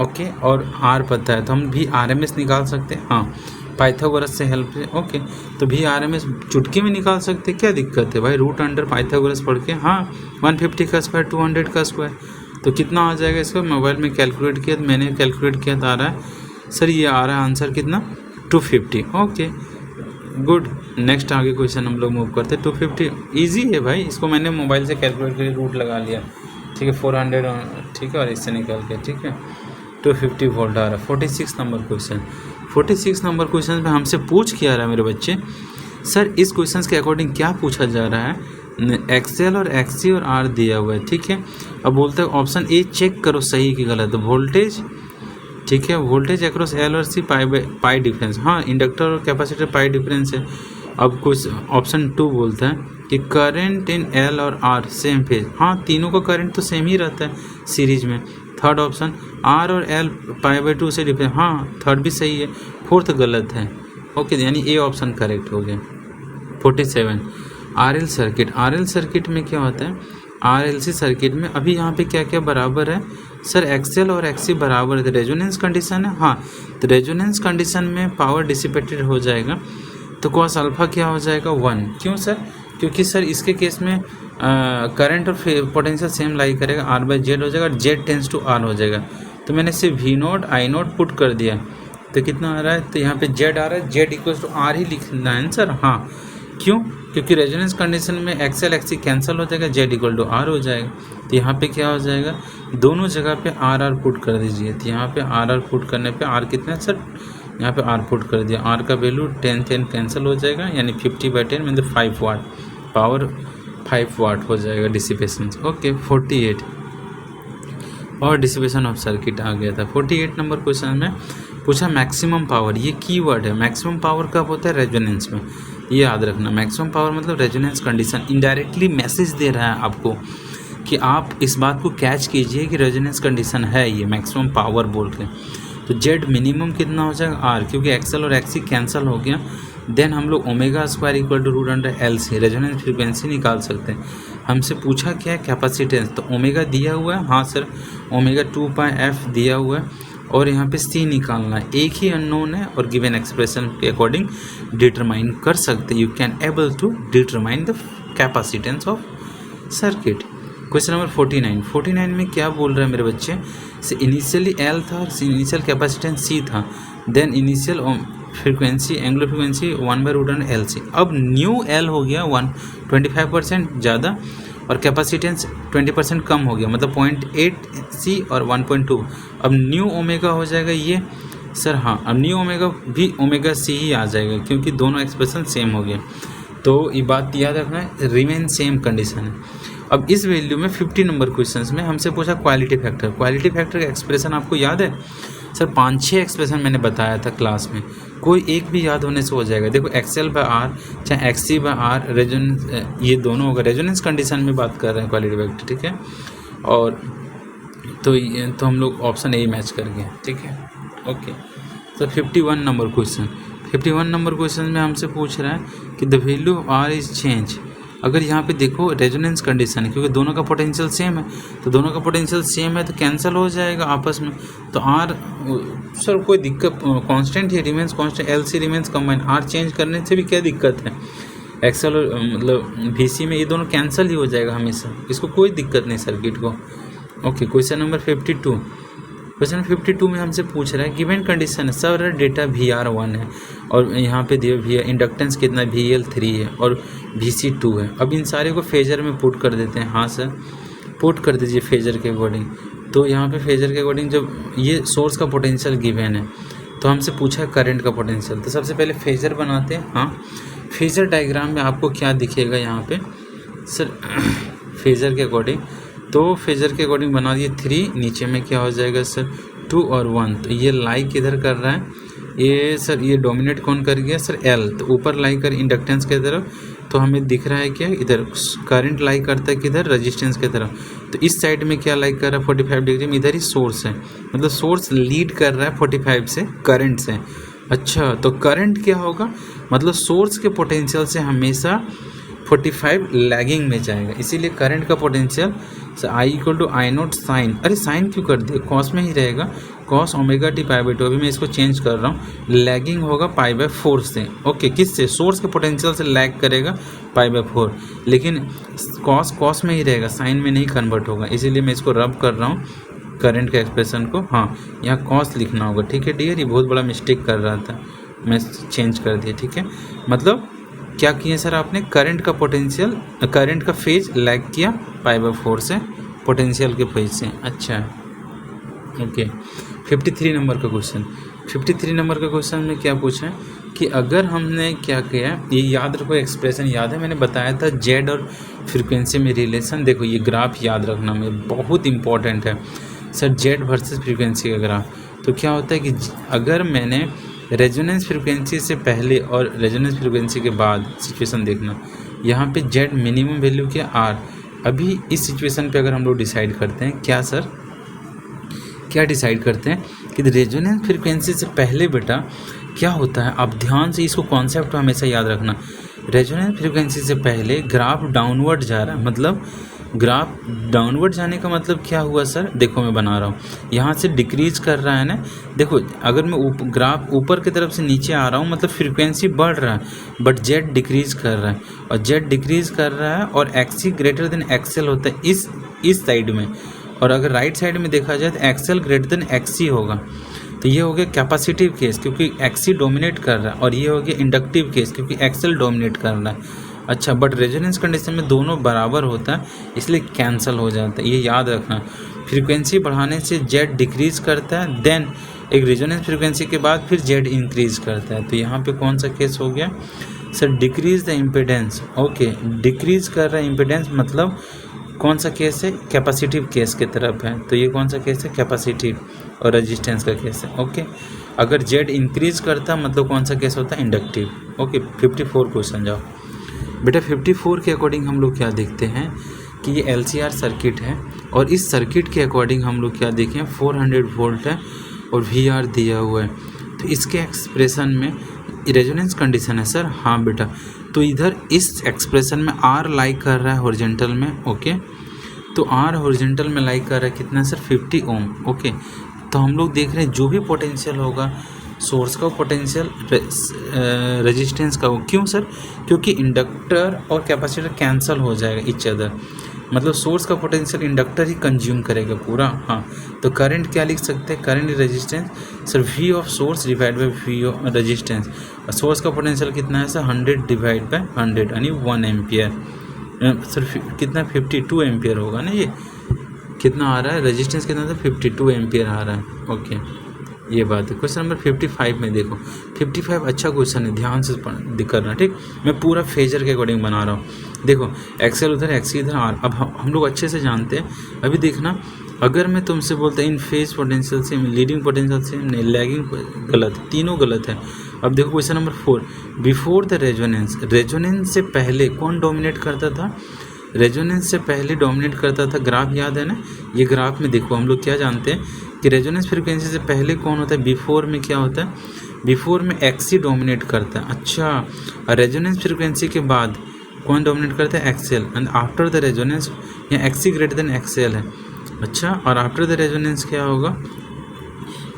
ओके, और R पता है, तो हम भी RMS निकाल सकते हैं। हाँ, पाइथागोरस से हेल्प से। ओके, तो भी RMS चुटकी में निकाल सकते, क्या दिक्कत है भाई, रूट अंडर पाइथागोरस पढ़ के। हाँ, 150 का स्क्वायर 200 का स्क्वायर, तो कितना आ जाएगा इसको, मोबाइल में कैलकुलेट किया, तो मैंने कैलकुलेट किया तो आ रहा है सर, ये आ रहा है आंसर कितना 250। ओके गुड, नेक्स्ट आगे क्वेश्चन हम लोग मूव करते हैं। 250 इजी है भाई, इसको मैंने मोबाइल से कैलकुलेट करके रूट लगा लिया, ठीक है, 400, ठीक है, और इससे निकाल के, ठीक है, 250 वोल्ट आ रहा है। 46 नंबर क्वेश्चन। 46 नंबर क्वेश्चन में हमसे पूछ क्या रहा है मेरे बच्चे, सर इस क्वेश्चन के अकॉर्डिंग क्या पूछा जा रहा है, XL और XC और R दिया हुआ है, ठीक है। अब बोलते हैं ऑप्शन ए चेक करो सही कि गलत, वोल्टेज, ठीक है, वोल्टेज अक्रॉस L और C पाई डिफरेंस। हाँ, इंडक्टर और कैपेसिटर पाई डिफरेंस है। अब कुछ ऑप्शन 2 बोलता है कि करंट इन L और R सेम फेज। हाँ, तीनों का करंट तो सेम ही रहता है सीरीज में। थर्ड ऑप्शन R और L π/2 से डिफरेंस। हाँ, थर्ड भी सही है, फोर्थ गलत है। ओके, यानी ए ऑप्शन करेक्ट हो गया। 47 RL सर्किट। RL सर्किट में क्या होता है, RLC सर्किट में अभी यहाँ पे क्या क्या बराबर है सर, XL और XC बराबर है, रेजोनेंस कंडीशन है। हाँ, तो रेजोनेंस कंडीशन में पावर डिसिपेटेड हो जाएगा, तो कॉस अल्फा क्या हो जाएगा 1। क्यों सर, क्योंकि सर इसके केस में करंट और पोटेंशियल सेम लाई करेगा, R/Z हो जाएगा, Z टेंस टू R हो जाएगा। तो मैंने सिर्फ V0 I0 पुट कर दिया, तो कितना आ रहा है, तो यहाँ पे Z आ रहा है, Z इक्वल्स टू R ही लिखना है सर। हाँ, क्यों, क्योंकि रेजोनेंस कंडीशन में XL XC कैंसिल हो जाएगा, Z इक्वल टू R हो जाएगा। तो यहाँ पे क्या हो जाएगा, दोनों जगह पे R पुट कर दीजिए। तो यहाँ पे R पुट करने पे R कितना है सर, यहाँ पे R पुट कर दिया, R का वैल्यू 10 कैंसिल हो जाएगा, यानी 50/10 मतलब 5 वाट, पावर 5 वाट हो जाएगा डिसिपेशन। ओके, 48 और डिसिपेशन ऑफ सर्किट आ गया था। 48 नंबर क्वेश्चन में पूछा मैक्सिमम पावर, ये कीवर्ड है, मैक्सिमम पावर कब होता है, रेजोनेंस में। ये याद रखना, मैक्सिमम पावर मतलब रेजोनेंस कंडीशन। इनडायरेक्टली मैसेज दे रहा है आपको कि आप इस बात को कैच कीजिए कि रेजोनेंस कंडीशन है ये मैक्सिमम पावर बोल के। तो जेड मिनिमम कितना हो जाएगा आर, क्योंकि एक्सएल और एक्सी कैंसिल हो गया। देन हम लोग omega square equal to root under L C resonance frequency निकाल सकते हैं। हमसे पूछा क्या है, कैपेसिटेंस, तो ओमेगा दिया हुआ है, हाँ सर ओमेगा 2πf दिया हुआ है, और यहाँ पे सी निकालना है। एक ही अननोन है और गिवन एक्सप्रेशन के अकॉर्डिंग डिटरमाइन कर सकते, you can able to determine the capacitance of circuit. Question number 49 में क्या बोल रहे हैं मेरे बच्चे, से इनिशियली एल था और इनिशियल कैपेसिटेंस सी था, then initial frequency angular frequency 1/√LC। अब न्यू एल हो गया 25% ज़्यादा और कैपेसिटेंस 20% कम हो गया, मतलब 0.8C और 1.2। अब न्यू ओमेगा हो जाएगा ये सर, हाँ अब न्यू ओमेगा भी ओमेगा सी ही आ जाएगा क्योंकि दोनों एक्सप्रेशन सेम हो गया। तो ये बात याद रखना है, रिमेन सेम कंडीशन है। अब इस वैल्यू में 50 नंबर क्वेश्चन में हमसे पूछा क्वालिटी फैक्टर। क्वालिटी फैक्टर का एक्सप्रेशन आपको याद है सर, 5-6 एक्सप्रेशन मैंने बताया था क्लास में, कोई एक भी याद होने से हो जाएगा। देखो XL/R चाहे XC/R रेजोनेंस, ये दोनों होगा, रेजोनेंस कंडीशन में बात कर रहे हैं क्वालिटी फैक्टर, ठीक है। और तो हम लोग ऑप्शन ए मैच कर गए, ठीक है। ओके, तो 51 नंबर क्वेश्चन में हमसे पूछ रहा है कि the value of R is change. अगर यहाँ पे देखो रेजोनेंस कंडीशन है, क्योंकि दोनों का पोटेंशियल सेम है, तो दोनों का पोटेंशियल सेम है तो कैंसिल हो जाएगा आपस में। तो आर सर कोई दिक्कत, कांस्टेंट ही remains constant, LC remains combine, R change करने से भी क्या दिक्कत है, एक्सएल मतलब VC में ये दोनों कैंसिल ही हो जाएगा हमेशा, इसको कोई दिक्कत नहीं सर्किट को। ओके, क्वेश्चन नंबर 52 क्वेश्चन 52 में हमसे पूछ रहा है गिवन कंडीशन है, सर डेटा VR1 है और यहाँ पे दिया भी इंडक्टेंस कितना VL3 है और VC2 है। अब इन सारे को फेजर में पुट कर देते हैं। हाँ सर, पुट कर दीजिए फेजर के अकॉर्डिंग। तो यहाँ पे फेजर के अकॉर्डिंग जब ये सोर्स का पोटेंशियल गिवन है तो हमसे पूछा है करंट का पोटेंशियल, तो सबसे पहले फेजर बनाते हैं। हाँ, फेजर डायग्राम में आपको क्या दिखेगा यहाँ पे सर फेजर के अकॉर्डिंग, तो फेजर के अकॉर्डिंग बना दिए 3, नीचे में क्या हो जाएगा सर 2 और 1। तो ये लाई किधर कर रहा है, ये सर ये डोमिनेट कौन कर गया सर L, तो ऊपर लाई कर इंडक्टेंस की तरफ, तो हमें दिख रहा है क्या इधर करंट लाई करता है किधर रेजिस्टेंस की तरफ। तो इस साइड में क्या लाई कर रहा है 45 डिग्री में, इधर ही सोर्स है, मतलब सोर्स लीड कर रहा है 45 से करंट से। अच्छा, तो करंट क्या होगा, मतलब सोर्स के पोटेंशियल से हमेशा 45 लैगिंग में जाएगा, इसीलिए करंट का पोटेंशियल I = I0 साइन, अरे साइन क्यों कर दिया, कॉस में ही रहेगा, cos ω/t π/2। अभी मैं इसको चेंज कर रहा हूँ, लैगिंग होगा π/4 से। ओके, किससे, सोर्स के पोटेंशियल से लैग करेगा π/4, लेकिन कॉस में ही रहेगा, साइन में नहीं कन्वर्ट होगा, इसीलिए मैं इसको रब कर रहा हूँ करंट के एक्सप्रेशन को। हाँ, यहाँ कॉस लिखना होगा, ठीक है डियर, ये बहुत बड़ा मिस्टेक कर रहा था, मैं चेंज कर दिया, ठीक है। मतलब क्या किए सर आपने, करंट का पोटेंशियल, करंट का फेज लैग किया π/4 से पोटेंशियल के फेज से। अच्छा, ओके। 53 नंबर का क्वेश्चन, 53 नंबर का क्वेश्चन में क्या पूछा है कि अगर हमने क्या किया, ये याद रखो, एक्सप्रेशन याद है, मैंने बताया था जेड और फ्रीक्वेंसी में रिलेशन। देखो ये ग्राफ याद रखना में बहुत इंपॉर्टेंट है सर, जेड वर्सेस फ्रीक्वेंसी का ग्राफ। तो क्या होता है कि अगर मैंने रेजोनेंस फ्रीक्वेंसी से पहले और रेजोनेंस फ्रीक्वेंसी के बाद सिचुएशन देखना, यहाँ पे जेड मिनिमम वैल्यू क्या आर। अभी इस सिचुएशन पे अगर हम लोग डिसाइड करते हैं क्या सर, क्या डिसाइड करते हैं कि रेजोनेंस फ्रीक्वेंसी से पहले बेटा क्या होता है, आप ध्यान से इसको कॉन्सेप्ट हमेशा याद रखना। रेजोनेंस फ्रीक्वेंसी से पहले ग्राफ डाउनवर्ड जा रहा है, मतलब ग्राफ डाउनवर्ड जाने का मतलब क्या हुआ सर, देखो मैं बना रहा हूँ, यहाँ से डिक्रीज कर रहा है ना। देखो अगर मैं ग्राफ ऊपर की तरफ से नीचे आ रहा हूँ मतलब फ्रीक्वेंसी बढ़ रहा है, बट जेड डिक्रीज कर रहा है, और जेड डिक्रीज कर रहा है और एक्सी ग्रेटर देन एक्सएल होता है इस साइड में, और अगर राइट साइड में देखा जाए तो एक्सएल ग्रेटर देन एक्सी होगा। तो ये हो गया कैपेसिटिव केस क्योंकि एक्सी डोमिनेट कर रहा है, और ये हो गया इंडक्टिव केस क्योंकि एक्सएल डोमिनेट कर रहा है। अच्छा, बट रेजोनेंस कंडीशन में दोनों बराबर होता है, इसलिए कैंसिल हो जाता है, ये याद रखना। फ्रीक्वेंसी बढ़ाने से जेड डिक्रीज करता है, देन एक रेजोनेंस फ्रीक्वेंसी के बाद फिर जेड इंक्रीज करता है। तो यहाँ पे कौन सा केस हो गया sir, decrease the impedance. Okay, decrease कर रहा है इम्पिडेंस, मतलब कौन सा केस है, कैपेसिटिव केस की तरफ है। तो ये कौन सा केस है, कैपेसिटिव और रेजिस्टेंस का केस है। ओके, अगर जेड इंक्रीज करता मतलब कौन सा केस होता है, इंडक्टिव। ओके, 54 क्वेश्चन जाओ बेटा। 54 के अकॉर्डिंग हम लोग क्या देखते हैं कि ये LCR सर्किट है, और इस सर्किट के अकॉर्डिंग हम लोग क्या देखें 400 वोल्ट है और VR दिया हुआ है। तो इसके एक्सप्रेशन में रेजोनेंस कंडीशन है सर, हाँ बेटा। तो इधर इस एक्सप्रेशन में R लाइक कर रहा है हॉरिजॉन्टल में। ओके, तो R हॉरिजॉन्टल में लाइक कर रहा है कितना सर, 50 ओम। ओके, तो हम लोग देख रहे हैं जो भी पोटेंशियल होगा सोर्स का पोटेंशियल रेजिस्टेंस का हो। क्यों सर, क्योंकि इंडक्टर और कैपेसिटर कैंसिल हो जाएगा इच अदर, मतलब सोर्स का पोटेंशियल इंडक्टर ही कंज्यूम करेगा पूरा। हाँ, तो करंट क्या लिख सकते हैं, current resistance sir V of source divide by V of resistance. Source का पोटेंशियल कितना है सर, 100 डिवाइड बाई 100 यानी 1 एम्पियर। सर कितना 52 एम्पियर होगा ना, ये कितना आ रहा है, रेजिस्टेंस कितना था 52 एम्पियर आ रहा है। ओके, ये बात है। क्वेश्चन नंबर 55 में देखो, 55 अच्छा क्वेश्चन है, ध्यान से करना, ठीक। मैं पूरा फेजर के अकॉर्डिंग बना रहा हूँ। देखो एक्सएल उधर, एक्सी इधर, आर। अब हम लोग अच्छे से जानते हैं। अभी देखना, अगर मैं तुमसे बोलता इन फेज पोटेंशियल से, लीडिंग पोटेंशियल से, नहीं लैगिंग, गलत, तीनों गलत है। अब देखो question number 4, before the resonance, resonance से पहले कौन डोमिनेट करता था, रेजोनेंस से पहले डोमिनेट करता था, ग्राफ याद है ना। ये ग्राफ में देखो हम लोग क्या जानते हैं कि रेजोनेंस फ्रीक्वेंसी से पहले कौन होता है, बिफोर में क्या होता है, बिफोर में एक्सी डोमिनेट करता है। अच्छा, और रेजोनेंस फ्रीक्वेंसी के बाद कौन डोमिनेट करता है, XL, and after the resonance या एक्सी ग्रेटर देन एक्सएल है। अच्छा, और आफ्टर द रेजोनेंस क्या होगा,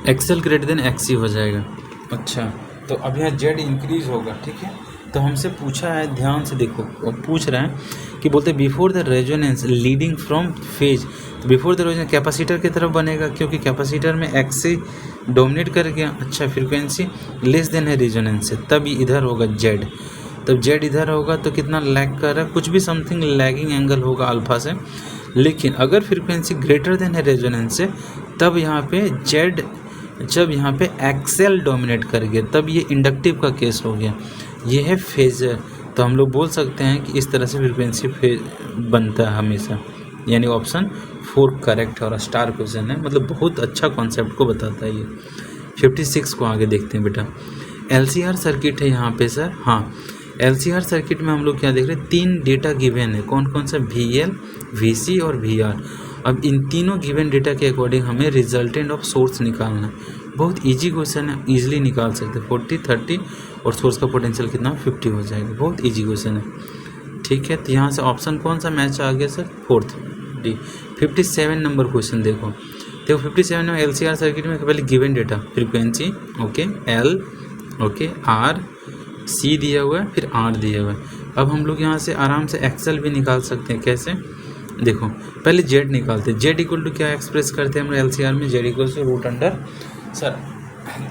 एक्सएल ग्रेटर देन एक्सी हो जाएगा। अच्छा, तो अब यहाँ जेड इंक्रीज होगा, ठीक है। तो हमसे पूछा है, ध्यान से देखो, पूछ रहे हैं कि बोलते before the resonance leading from phase, before the resonance capacitor की तरफ बनेगा क्योंकि कैपेसिटर में एक्स से डोमिनेट कर गया। अच्छा, फ्रीक्वेंसी लेस देन है रेजोनेंस से, तब इधर होगा जेड, तब जेड इधर होगा तो कितना लैग कर रहा है, कुछ भी समथिंग लैगिंग एंगल होगा अल्फा से। लेकिन अगर फ्रीक्वेंसी ग्रेटर देन है रेजोनेंस से, तब यहाँ पे जेड, जब यहाँ पे एक्सेल डोमिनेट कर गया तब ये इंडक्टिव का केस हो गया, ये है फेजर। तो हम लोग बोल सकते हैं कि इस तरह से फ्रीक्वेंसी बनता है हमेशा, यानी ऑप्शन 4 करेक्ट है और स्टार क्वेश्चन है, मतलब बहुत अच्छा कॉन्सेप्ट को बताता है ये। 56 को आगे देखते हैं बेटा। LCR सर्किट है यहाँ पे सर। हाँ, LCR सर्किट में हम लोग क्या देख रहे हैं, 3 डेटा गिवन है, कौन कौन सा, VL, VC और VR। अब इन तीनों गिवन डेटा के अकॉर्डिंग हमें रिजल्टेंट ऑफ सोर्स निकालना है। बहुत इजी क्वेश्चन है, इजीली निकाल सकते हैं। 40, 30 और सोर्स का पोटेंशियल कितना, 50 हो जाएगा। बहुत इजी क्वेश्चन है, ठीक है। तो यहाँ से ऑप्शन कौन सा मैच आ गया sir, 4th D. 57 number question देखो 57 में LCR सर्किट में पहले given data frequency, okay, L, okay, R, C दिया हुआ है, फिर R दिया हुआ है। अब हम लोग यहाँ से आराम से एक्सेल भी निकाल सकते हैं। कैसे, देखो पहले जेड निकालते हैं। जेड इक्वल टू क्या एक्सप्रेस करते हैं हम लोग LCR में, Z equal to root under, sir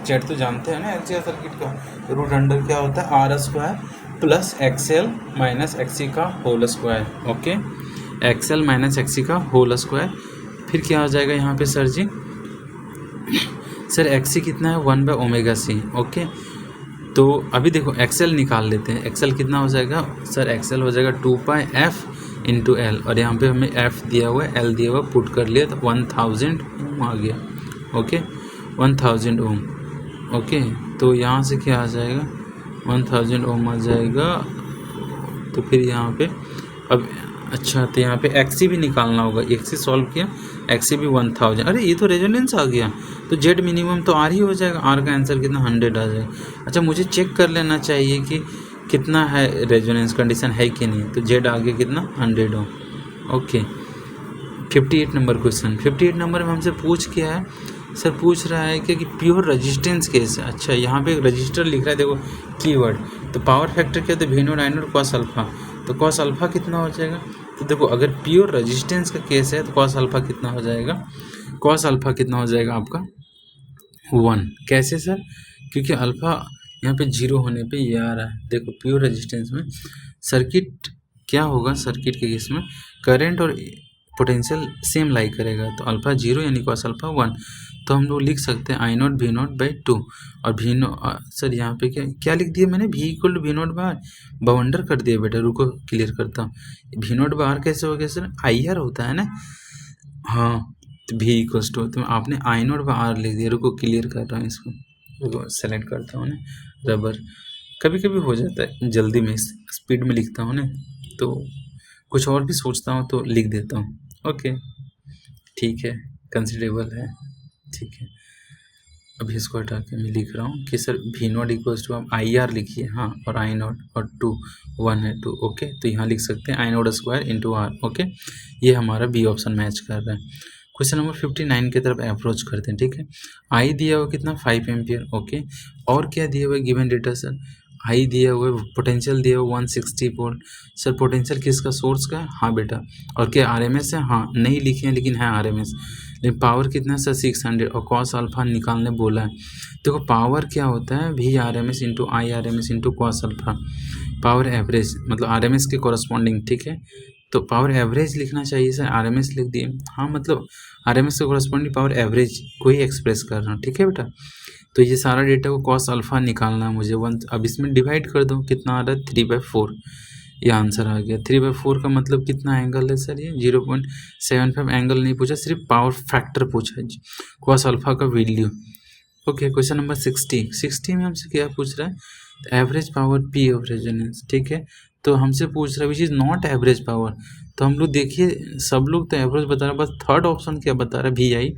Z तो जानते हैं ना LCR सर्किट का, रूट अंडर क्या होता है, R square plus XL minus XC का whole square, okay, XL minus XC का होल स्क्वायर। फिर क्या हो जाएगा यहाँ पे सर जी, सर XC कितना है, 1/ωc, ओके। तो अभी देखो XL निकाल लेते हैं, XL कितना हो जाएगा सर, XL हो जाएगा 2πf इंटू L, और यहाँ पे हमें F दिया हुआ है, L दिया हुआ, पुट कर लिया तो 1000 ओम आ गया, ओके, 1000 ओम, ओके। तो यहाँ से क्या आ जाएगा, 1000 ओम आ जाएगा। तो फिर यहाँ पे अब अच्छा, तो यहाँ पे XC भी निकालना होगा, XC सॉल्व किया, XC भी 1000, अरे ये तो रेजोनेंस आ गया, तो जेड मिनिमम तो R ही हो जाएगा, R का आंसर कितना, 100 आ जाएगा। अच्छा, मुझे चेक कर लेना चाहिए कि कितना है रेजोनेंस कंडीशन है कि नहीं, तो जेड आगे कितना, 100 हो, ओके। 58 नंबर क्वेश्चन, 58 नंबर में हमसे पूछ क्या है सर, पूछ रहा है कि प्योर रेजिस्टेंस केस है। अच्छा, यहाँ पे एक रजिस्टर लिख रहा है, देखो कीवर्ड, तो पावर फैक्टर क्या होता है, V0 I0 कॉस अल्फा, तो कॉस अल्फा कितना हो जाएगा, तो देखो अगर प्योर रेजिस्टेंस का केस है तो कॉस अल्फा कितना हो जाएगा, कॉस अल्फा कितना हो जाएगा आपका 1। कैसे सर, क्योंकि अल्फा यहाँ पे 0 होने पे ये आ रहा है। देखो प्योर रेजिस्टेंस में सर्किट क्या होगा, सर्किट के केस में करंट और पोटेंशियल सेम लाई करेगा, तो अल्फा 0 यानी कॉस अल्फा 1। तो हम लोग लिख सकते हैं I0 V0/2, और V0 सर यहाँ पे क्या क्या लिख दिया मैंने, V इक्वल टू V0/R, बवंडर कर दिया बेटा, रुको क्लियर करता हूँ। V0/R कैसे हो गया सर, IR होता है ना, हाँ, तो V इक्वल टू, तो आपने I0/R लिख दिया, रुको क्लियर कर रहा हूँ इसको, रुको सेलेक्ट करता हूँ ना, रबर कभी कभी हो जाता है, जल्दी में स्पीड में लिखता हूँ ना, तो कुछ और भी सोचता हूँ तो लिख देता हूँ, ओके, ठीक है, कंसिडरेबल है, ठीक है। अभी इसको हटा के मैं लिख रहा हूँ कि सर V0 इक्वल्स टू आप IR लिखिए, हाँ, और I0 और 2 1 है 2, ओके। तो यहाँ लिख सकते हैं I0 square into R, okay. ये हमारा बी ऑप्शन मैच कर रहा है। क्वेश्चन नंबर 59 की तरफ अप्रोच करते हैं, ठीक है। I दिया हुआ कितना, 5 एम्पियर, ओके। और क्या दिया हुआ है गिवन डेटा सर, I दिया हुआ है, पोटेंशियल दिया हुआ 160 वोल्ट, सर पोटेंशियल किसका, सोर्स का, हाँ बेटा, और क्या RMS है, हाँ नहीं लिखे हैं लेकिन है RMS। लेकिन पावर कितना सर, 600, और कॉस अल्फा निकालने बोला है। देखो पावर क्या होता है, VRMS into IRMS into cos alpha, power average मतलब RMS के कॉरस्पॉन्डिंग, ठीक है। तो पावर एवरेज लिखना चाहिए सर, RMS लिख दिए, हाँ मतलब RMS के कॉरस्पॉन्डिंग पावर एवरेज को ही एक्सप्रेस कर रहा हूँ, ठीक है बेटा। तो ये सारा डेटा को कॉस अल्फा निकालना है मुझे 1, अब इसमें डिवाइड कर दो, कितना आ रहा है, 3/4, ये आंसर आ गया। 3/4 का मतलब कितना एंगल है सर, ये 0.75 एंगल नहीं पूछा, सिर्फ पावर फैक्टर पूछा है, कॉस अल्फा का वैल्यू, ओके। क्वेश्चन नंबर 60 में हमसे क्या पूछ रहा है, average power P of resonance, ठीक है। तो हमसे पूछ रहा है which is not average power, तो हम लोग देखिए सब लोग तो एवरेज बता रहे हैं, बस थर्ड ऑप्शन क्या बता रहा है, VI,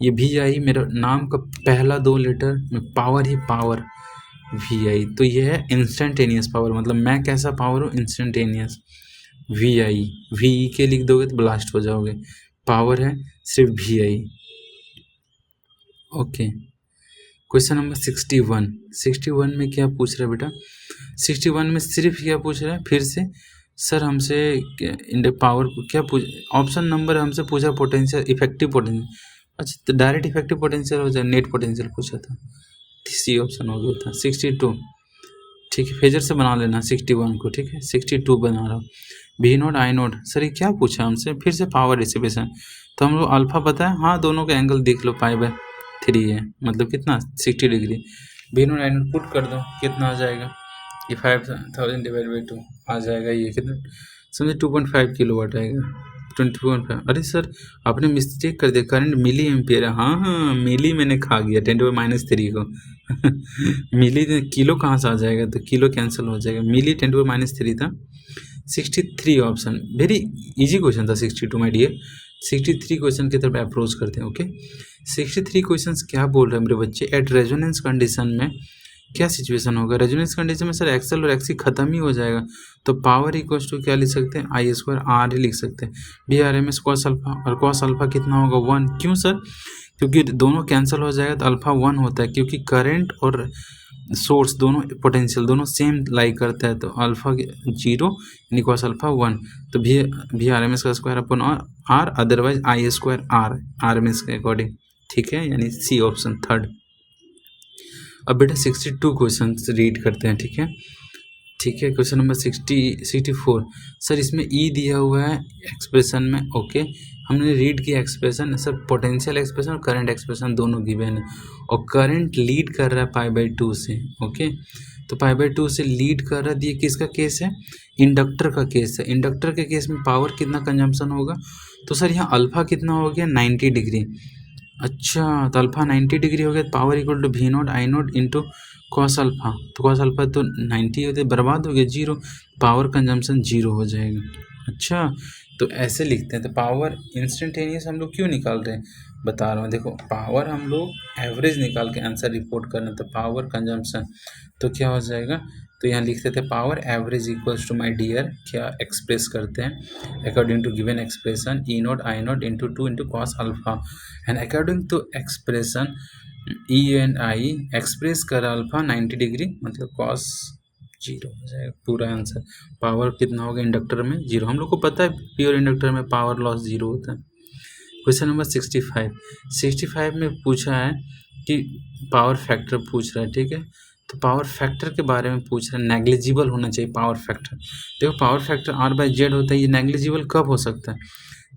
ये VI मेरा नाम का पहला 2 लेटर में पावर ही पावर, VI, तो ये है इंस्टेंटेनियस पावर, मतलब मैं कैसा पावर हूँ, इंस्टेंटेनियस, VI, VE के लिख दोगे तो ब्लास्ट हो जाओगे, पावर है सिर्फ VI, ओके। क्वेश्चन नंबर 61 में क्या पूछ रहा है बेटा, 61 में सिर्फ क्या पूछ रहा है, फिर से सर हमसे पावर क्या पूछ, ऑप्शन नंबर हमसे पूछा पोटेंशियल इफेक्टिव पोटेंशियल, अच्छा तो डायरेक्ट इफेक्टिव पोटेंशियल हो जाए, नेट पोटेंशियल पूछा था, सी ऑप्शन हो गया था 62। ठीक है, फेजर से बना लेना 61 को, ठीक है 62 बना रहा हूँ। V naught I naught, sir ये क्या पूछा हमसे, फिर से पावर डिसिपेशन, तो हम लोग अल्फा पता है, हाँ दोनों का एंगल देख लो, π/3 है, मतलब कितना 60 degree. V naught I naught put कर दो, कितना आ जाएगा, ये 5000 डिवाइड बाई 2 आ जाएगा, ये कितना समझे 2.5 किलोवाट आएगा, 20.5। अरे सर आपने मिस्टेक कर दिया, करंट मिली एम्पियर है, हाँ हाँ मिली मैंने खा गया 10⁻³ को मिली किलो कहाँ से आ जाएगा, तो किलो कैंसिल हो जाएगा, मिली 10⁻³ था। 63 ऑप्शन, वेरी इजी क्वेश्चन था 62 माय डियर। 63 क्वेश्चन की तरफ अप्रोच करते हैं। ओके 63 क्वेश्चन क्या बोल रहे हैं मेरे बच्चे, एट रेजोनेंस कंडीशन में क्या सिचुएशन होगा, रेजोनेंस कंडीशन में सर एक्सल और एक्सी खत्म ही हो जाएगा, तो पावर इक्वल टू क्या लिख सकते हैं, I² R ही लिख सकते हैं, BRMS कॉस अल्फा, और कॉस अल्फा कितना होगा 1, क्यों सर, क्योंकि दोनों कैंसिल हो जाएगा तो अल्फा 1 होता है, क्योंकि करंट और सोर्स दोनों पोटेंशियल दोनों सेम लाई करता है, तो अल्फा 0 यानी कॉस अल्फा 1, तो भी RMS का square upon R, otherwise I² R RMS के अकॉर्डिंग, ठीक है, यानी सी ऑप्शन थर्ड। अब बेटा 62 क्वेश्चन रीड करते हैं, ठीक है, ठीक है, क्वेश्चन नंबर 64 सर इसमें ई दिया हुआ है एक्सप्रेशन में, ओके हमने रीड किया एक्सप्रेशन, सर पोटेंशियल एक्सप्रेशन और करंट एक्सप्रेशन दोनों गिवन है, और करंट लीड कर रहा है π/2 से, ओके तो π/2 से लीड कर रहा है, ये किसका केस है, इंडक्टर का केस है, इंडक्टर के केस में पावर कितना कंजम्पशन होगा, तो सर यहाँ अल्फा कितना हो गया 90 डिग्री, अच्छा तो अल्फा 90 डिग्री हो गया, power equal to V naught I naught into cos alpha, तो कॉस अल्फा तो 90 होते बर्बाद हो गया 0, पावर कंजम्पशन 0 हो जाएगा। अच्छा तो ऐसे लिखते हैं, तो पावर इंस्टेंटेनियस हम लोग क्यों निकाल रहे हैं, बता रहा हूँ, देखो पावर हम लोग एवरेज निकाल के आंसर रिपोर्ट कर रहे हैं, तो पावर कंजम्पशन तो क्या हो जाएगा, तो यहाँ लिखते थे power average equals to my dear क्या एक्सप्रेस करते हैं according to given expression E naught I naught into 2 into cos alpha, and according to expression E and I express कर अल्फा 90 डिग्री, मतलब कॉस 0 हो जाएगा पूरा आंसर। पावर कितना होगा इंडक्टर में 0, हम लोग को पता है प्योर इंडक्टर में पावर लॉस 0 होता है। क्वेश्चन नंबर 65 में पूछा है कि पावर फैक्टर पूछ रहा है, ठीक है, तो पावर फैक्टर के बारे में पूछ रहा है, नेग्लिजिबल होना चाहिए पावर फैक्टर, देखो पावर फैक्टर R/Z होता है, ये नेग्लिजिबल कब हो सकता है,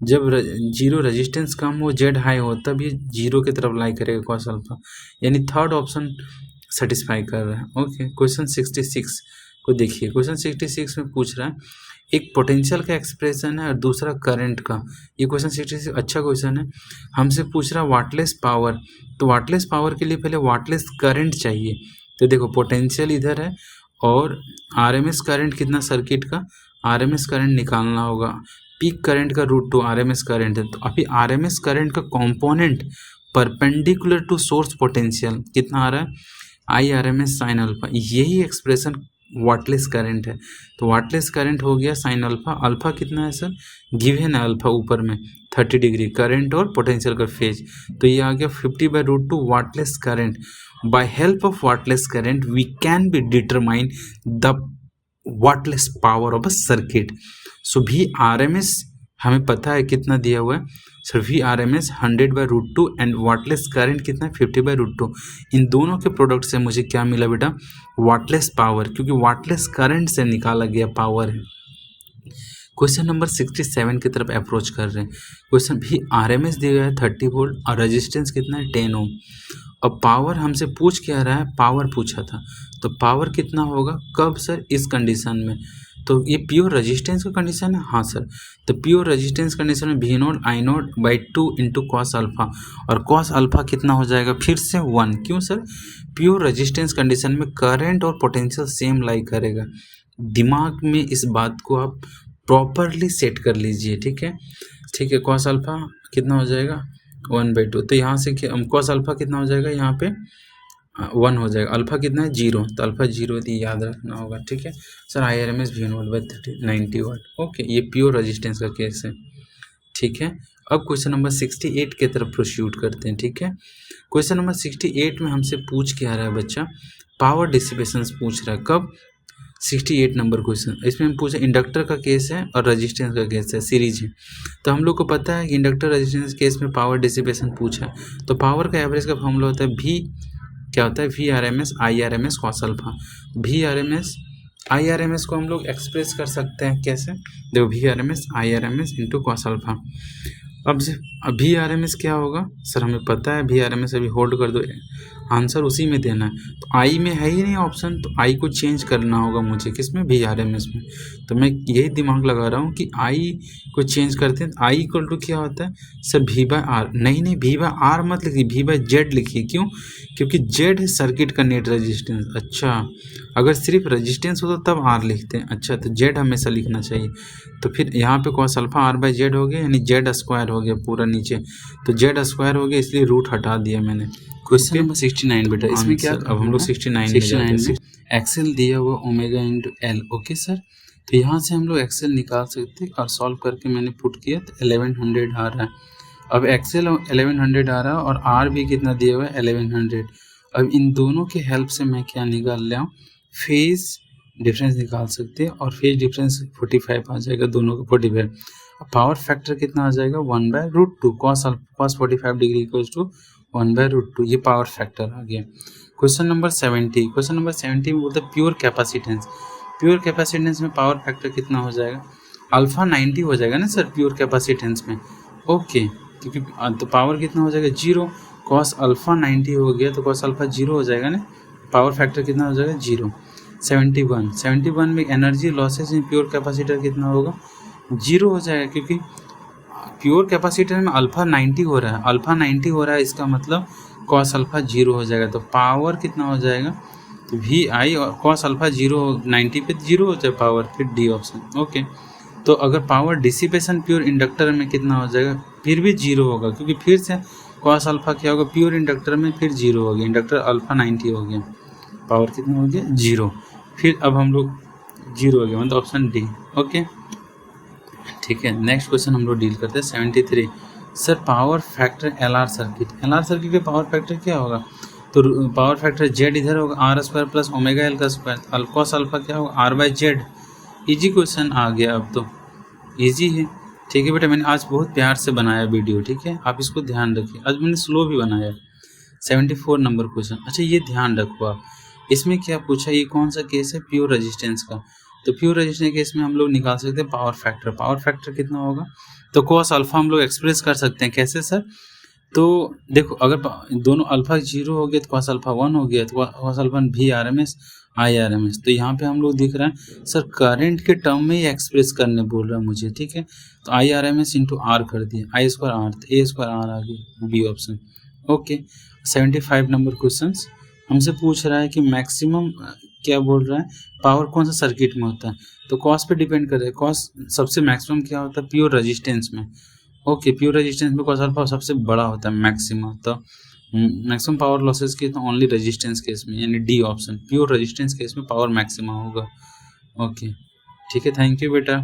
जब जीरो रेजिस्टेंस कम हो, जेड हाई हो, तब ये 0 की तरफ लाई करेगा कॉस अल्फा, यानी थर्ड ऑप्शन सेटिस्फाई कर रहा है। ओके क्वेश्चन 66 को देखिए, क्वेश्चन 66 में पूछ रहा है एक पोटेंशियल का एक्सप्रेशन है और दूसरा करंट का, ये क्वेश्चन 66 अच्छा क्वेश्चन है, हमसे पूछ रहा है वाटलेस पावर, तो वाटलेस पावर के लिए पहले वाटलेस करंट चाहिए, तो देखो पोटेंशियल इधर है और RMS करंट कितना सर्किट का, RMS करंट निकालना होगा, पीक करंट का √2 RMS करंट है, तो अभी RMS करंट का component perpendicular to source potential कितना आ रहा है IRMS साइन अल्फा, यही एक्सप्रेशन वाटलेस करंट है, तो वाटलेस करंट हो गया साइन अल्फा, अल्फा कितना है सर गिवन है अल्फा ऊपर में 30 डिग्री करंट और पोटेंशियल का फेज, तो ये आ गया 50/√2 wattless current. By help of wattless current we can be determine the wattless power of a circuit. So VRMS हमें पता है कितना दिया हुआ है sir, VRMS 100/√2 and wattless current कितना है 50/√2, इन दोनों के प्रोडक्ट से मुझे क्या मिला बेटा वाटलेस पावर, क्योंकि वाटलेस करंट से निकाला गया पावर है। क्वेश्चन नंबर 67 की तरफ अप्रोच कर रहे हैं, क्वेश्चन VRMS दिया गया है 30 वोल्ट और रेजिस्टेंस कितना है 10 ओम, अब पावर हमसे पूछ क्या रहा है, पावर पूछा था, तो पावर कितना होगा कब सर इस कंडीशन में, तो ये प्योर रेजिस्टेंस का कंडीशन है, हाँ सर, तो प्योर रेजिस्टेंस कंडीशन में V naught I note by 2 into cos alpha, और कॉस अल्फा कितना हो जाएगा फिर से 1, क्यों सर प्योर रेजिस्टेंस कंडीशन में करंट और पोटेंशियल सेम लाई करेगा, दिमाग में इस बात को आप प्रॉपरली सेट कर लीजिए, ठीक है, ठीक है, कॉस अल्फा कितना हो जाएगा 1/2, तो यहाँ से कॉस अल्फा कितना हो जाएगा यहाँ पे 1 हो जाएगा, अल्फा कितना है 0, तो अल्फा 0 है, याद रखना होगा, ठीक है sir IRMS V naught by 90 watt, okay ये प्योर रेजिस्टेंस का केस है, ठीक है। अब क्वेश्चन नंबर 68 की तरफ प्रोसीड करते हैं, ठीक है, क्वेश्चन नंबर 68 में हमसे पूछ क्या रहा है बच्चा, पावर डिसिपेशन पूछ रहा है कब 68 नंबर क्वेश्चन, इसमें हम पूछा इंडक्टर का केस है और रेजिस्टेंस का केस है, सीरीज है। तो हम लोग को पता है कि इंडक्टर रेजिस्टेंस केस में पावर डिसिपेशन पूछा है, तो पावर का एवरेज का फॉर्मूला होता है V, क्या होता है VRMS IRMS cos alpha. VRMS IRMS को हम लोग एक्सप्रेस कर सकते हैं कैसे, देखो VRMS IRMS into cos alpha. अब VRMS क्या होगा सर, हमें पता है VRMS, अभी होल्ड कर दो, आंसर उसी में देना है। तो आई में है ही नहीं ऑप्शन, तो आई को चेंज करना होगा मुझे, किसमें, VRMS में। तो मैं यही दिमाग लगा रहा हूँ कि आई को चेंज करते हैं। आई इक्वल टू क्या होता है सर, V/R, नहीं V/R मत लिखिए, V/Z लिखिए। क्यों, क्योंकि Z है सर्किट का नेट रेजिस्टेंस। अच्छा, अगर सिर्फ रेजिस्टेंस हो तो तब R लिखते हैं। अच्छा, तो Z हमेशा लिखना चाहिए। तो फिर यहाँ पे cos अल्फा R/Z हो गया, यानी Z स्क्वायर हो गया पूरा नीचे, तो Z स्क्वायर हो गया, इसलिए रूट हटा दिया मैंने। क्वेश्चन नंबर 69 बेटा, इसमें क्या, अब हम लोग 69 में एक्सेल दिया हुआ omega into L. Okay sir, तो यहाँ से हम लोग एक्सेल निकाल सकते हैं और सॉल्व करके मैंने पुट किया तो 1100 आ रहा है। अब एक्सेल 1100 आ रहा है और आर भी कितना दिया हुआ है 1100। अब इन दोनों के हेल्प से मैं क्या निकाल लिया हूँ, फेज डिफरेंस निकाल सकते हैं, और फेज डिफरेंस 45 आ जाएगा, दोनों का 45। पावर फैक्टर कितना आ जाएगा 1/√2, cos 45 डिग्री इक्वल्स टू 1/√2, ये पावर फैक्टर आ गया। क्वेश्चन नंबर 70, क्वेश्चन नंबर 70 में बोलते हैं प्योर कैपेसिटेंस। प्योर कैपेसिटेंस में पावर फैक्टर कितना हो जाएगा, अल्फा 90 हो जाएगा ना सर प्योर कैपेसिटेंस में। ओके, क्योंकि तो पावर कितना हो जाएगा 0, cos अल्फा 90 हो गया तो cos अल्फा 0 हो जाएगा ना, पावर फैक्टर कितना हो जाएगा 0। 71 में energy losses in pure capacitor कितना होगा 0 हो जाएगा, क्योंकि प्योर कैपेसिटर में अल्फा 90 हो रहा है, अल्फा 90 हो रहा है, इसका मतलब cos अल्फा 0 हो जाएगा। तो पावर कितना हो जाएगा, तो VI और cos अल्फा 0 90 पे 0 हो जाए पावर, फिर डी ऑप्शन। ओके, तो अगर पावर डिसिपेशन प्योर इंडक्टर में कितना हो जाएगा, फिर भी 0 होगा, क्योंकि फिर से cos अल्फा क्या होगा प्योर इंडक्टर में, फिर 0 हो गया, इंडक्टर अल्फा 90 हो गया, पावर कितना हो गया 0। फिर अब हम लोग 0 हो गया, मतलब ऑप्शन डी। ओके ठीक है, नेक्स्ट क्वेश्चन हम लोग डील करते हैं 73। Sir power factor LR circuit, LR circuit के पावर फैक्टर क्या होगा, तो पावर फैक्टर Z इधर होगा R² प्लस ओमेगा L का स्क्वायर, cos अल्फा क्या होगा R/Z। इजी क्वेश्चन आ गया, अब तो इजी है। ठीक है बेटा, मैंने आज बहुत प्यार से बनाया वीडियो, ठीक है, आप इसको ध्यान रखिए, आज मैंने स्लो भी बनाया। 74 नंबर क्वेश्चन, अच्छा ये ध्यान रखो आप, इसमें क्या पूछा, ये कौन सा केस है प्योर रेजिस्टेंस का। तो प्योर रेजिस्टेंस केस में हम लोग निकाल सकते हैं पावर फैक्टर। पावर फैक्टर कितना होगा, तो cos अल्फा हम लोग एक्सप्रेस कर सकते हैं, कैसे सर, तो देखो अगर दोनों अल्फा 0 हो गया तो cos अल्फा 1 हो गया, तो cos अल्फा VRMS IRMS। तो यहाँ पे हम लोग दिख रहा है सर करंट के टर्म में ही एक्सप्रेस करने बोल रहा है मुझे, ठीक है, तो IRMS इंटू R कर दिया, I² R, तो A² R आ गया, B option. Okay, 75 number question हमसे पूछ रहा है कि मैक्सिमम क्या बोल रहा है, पावर कौन सा सर्किट में होता है, तो कॉस पे डिपेंड कर रहा है, कॉस सबसे मैक्सिमम क्या होता है प्योर रेजिस्टेंस में। ओके, प्योर रेजिस्टेंस में कॉस अल्फा सबसे बड़ा होता है मैक्सिमम, तो मैक्सिमम पावर लॉसेस की तो ओनली रेजिस्टेंस केस में, यानी D option, pure resistance case में पावर मैक्सिमम होगा। ओके ठीक है, थैंक यू बेटा।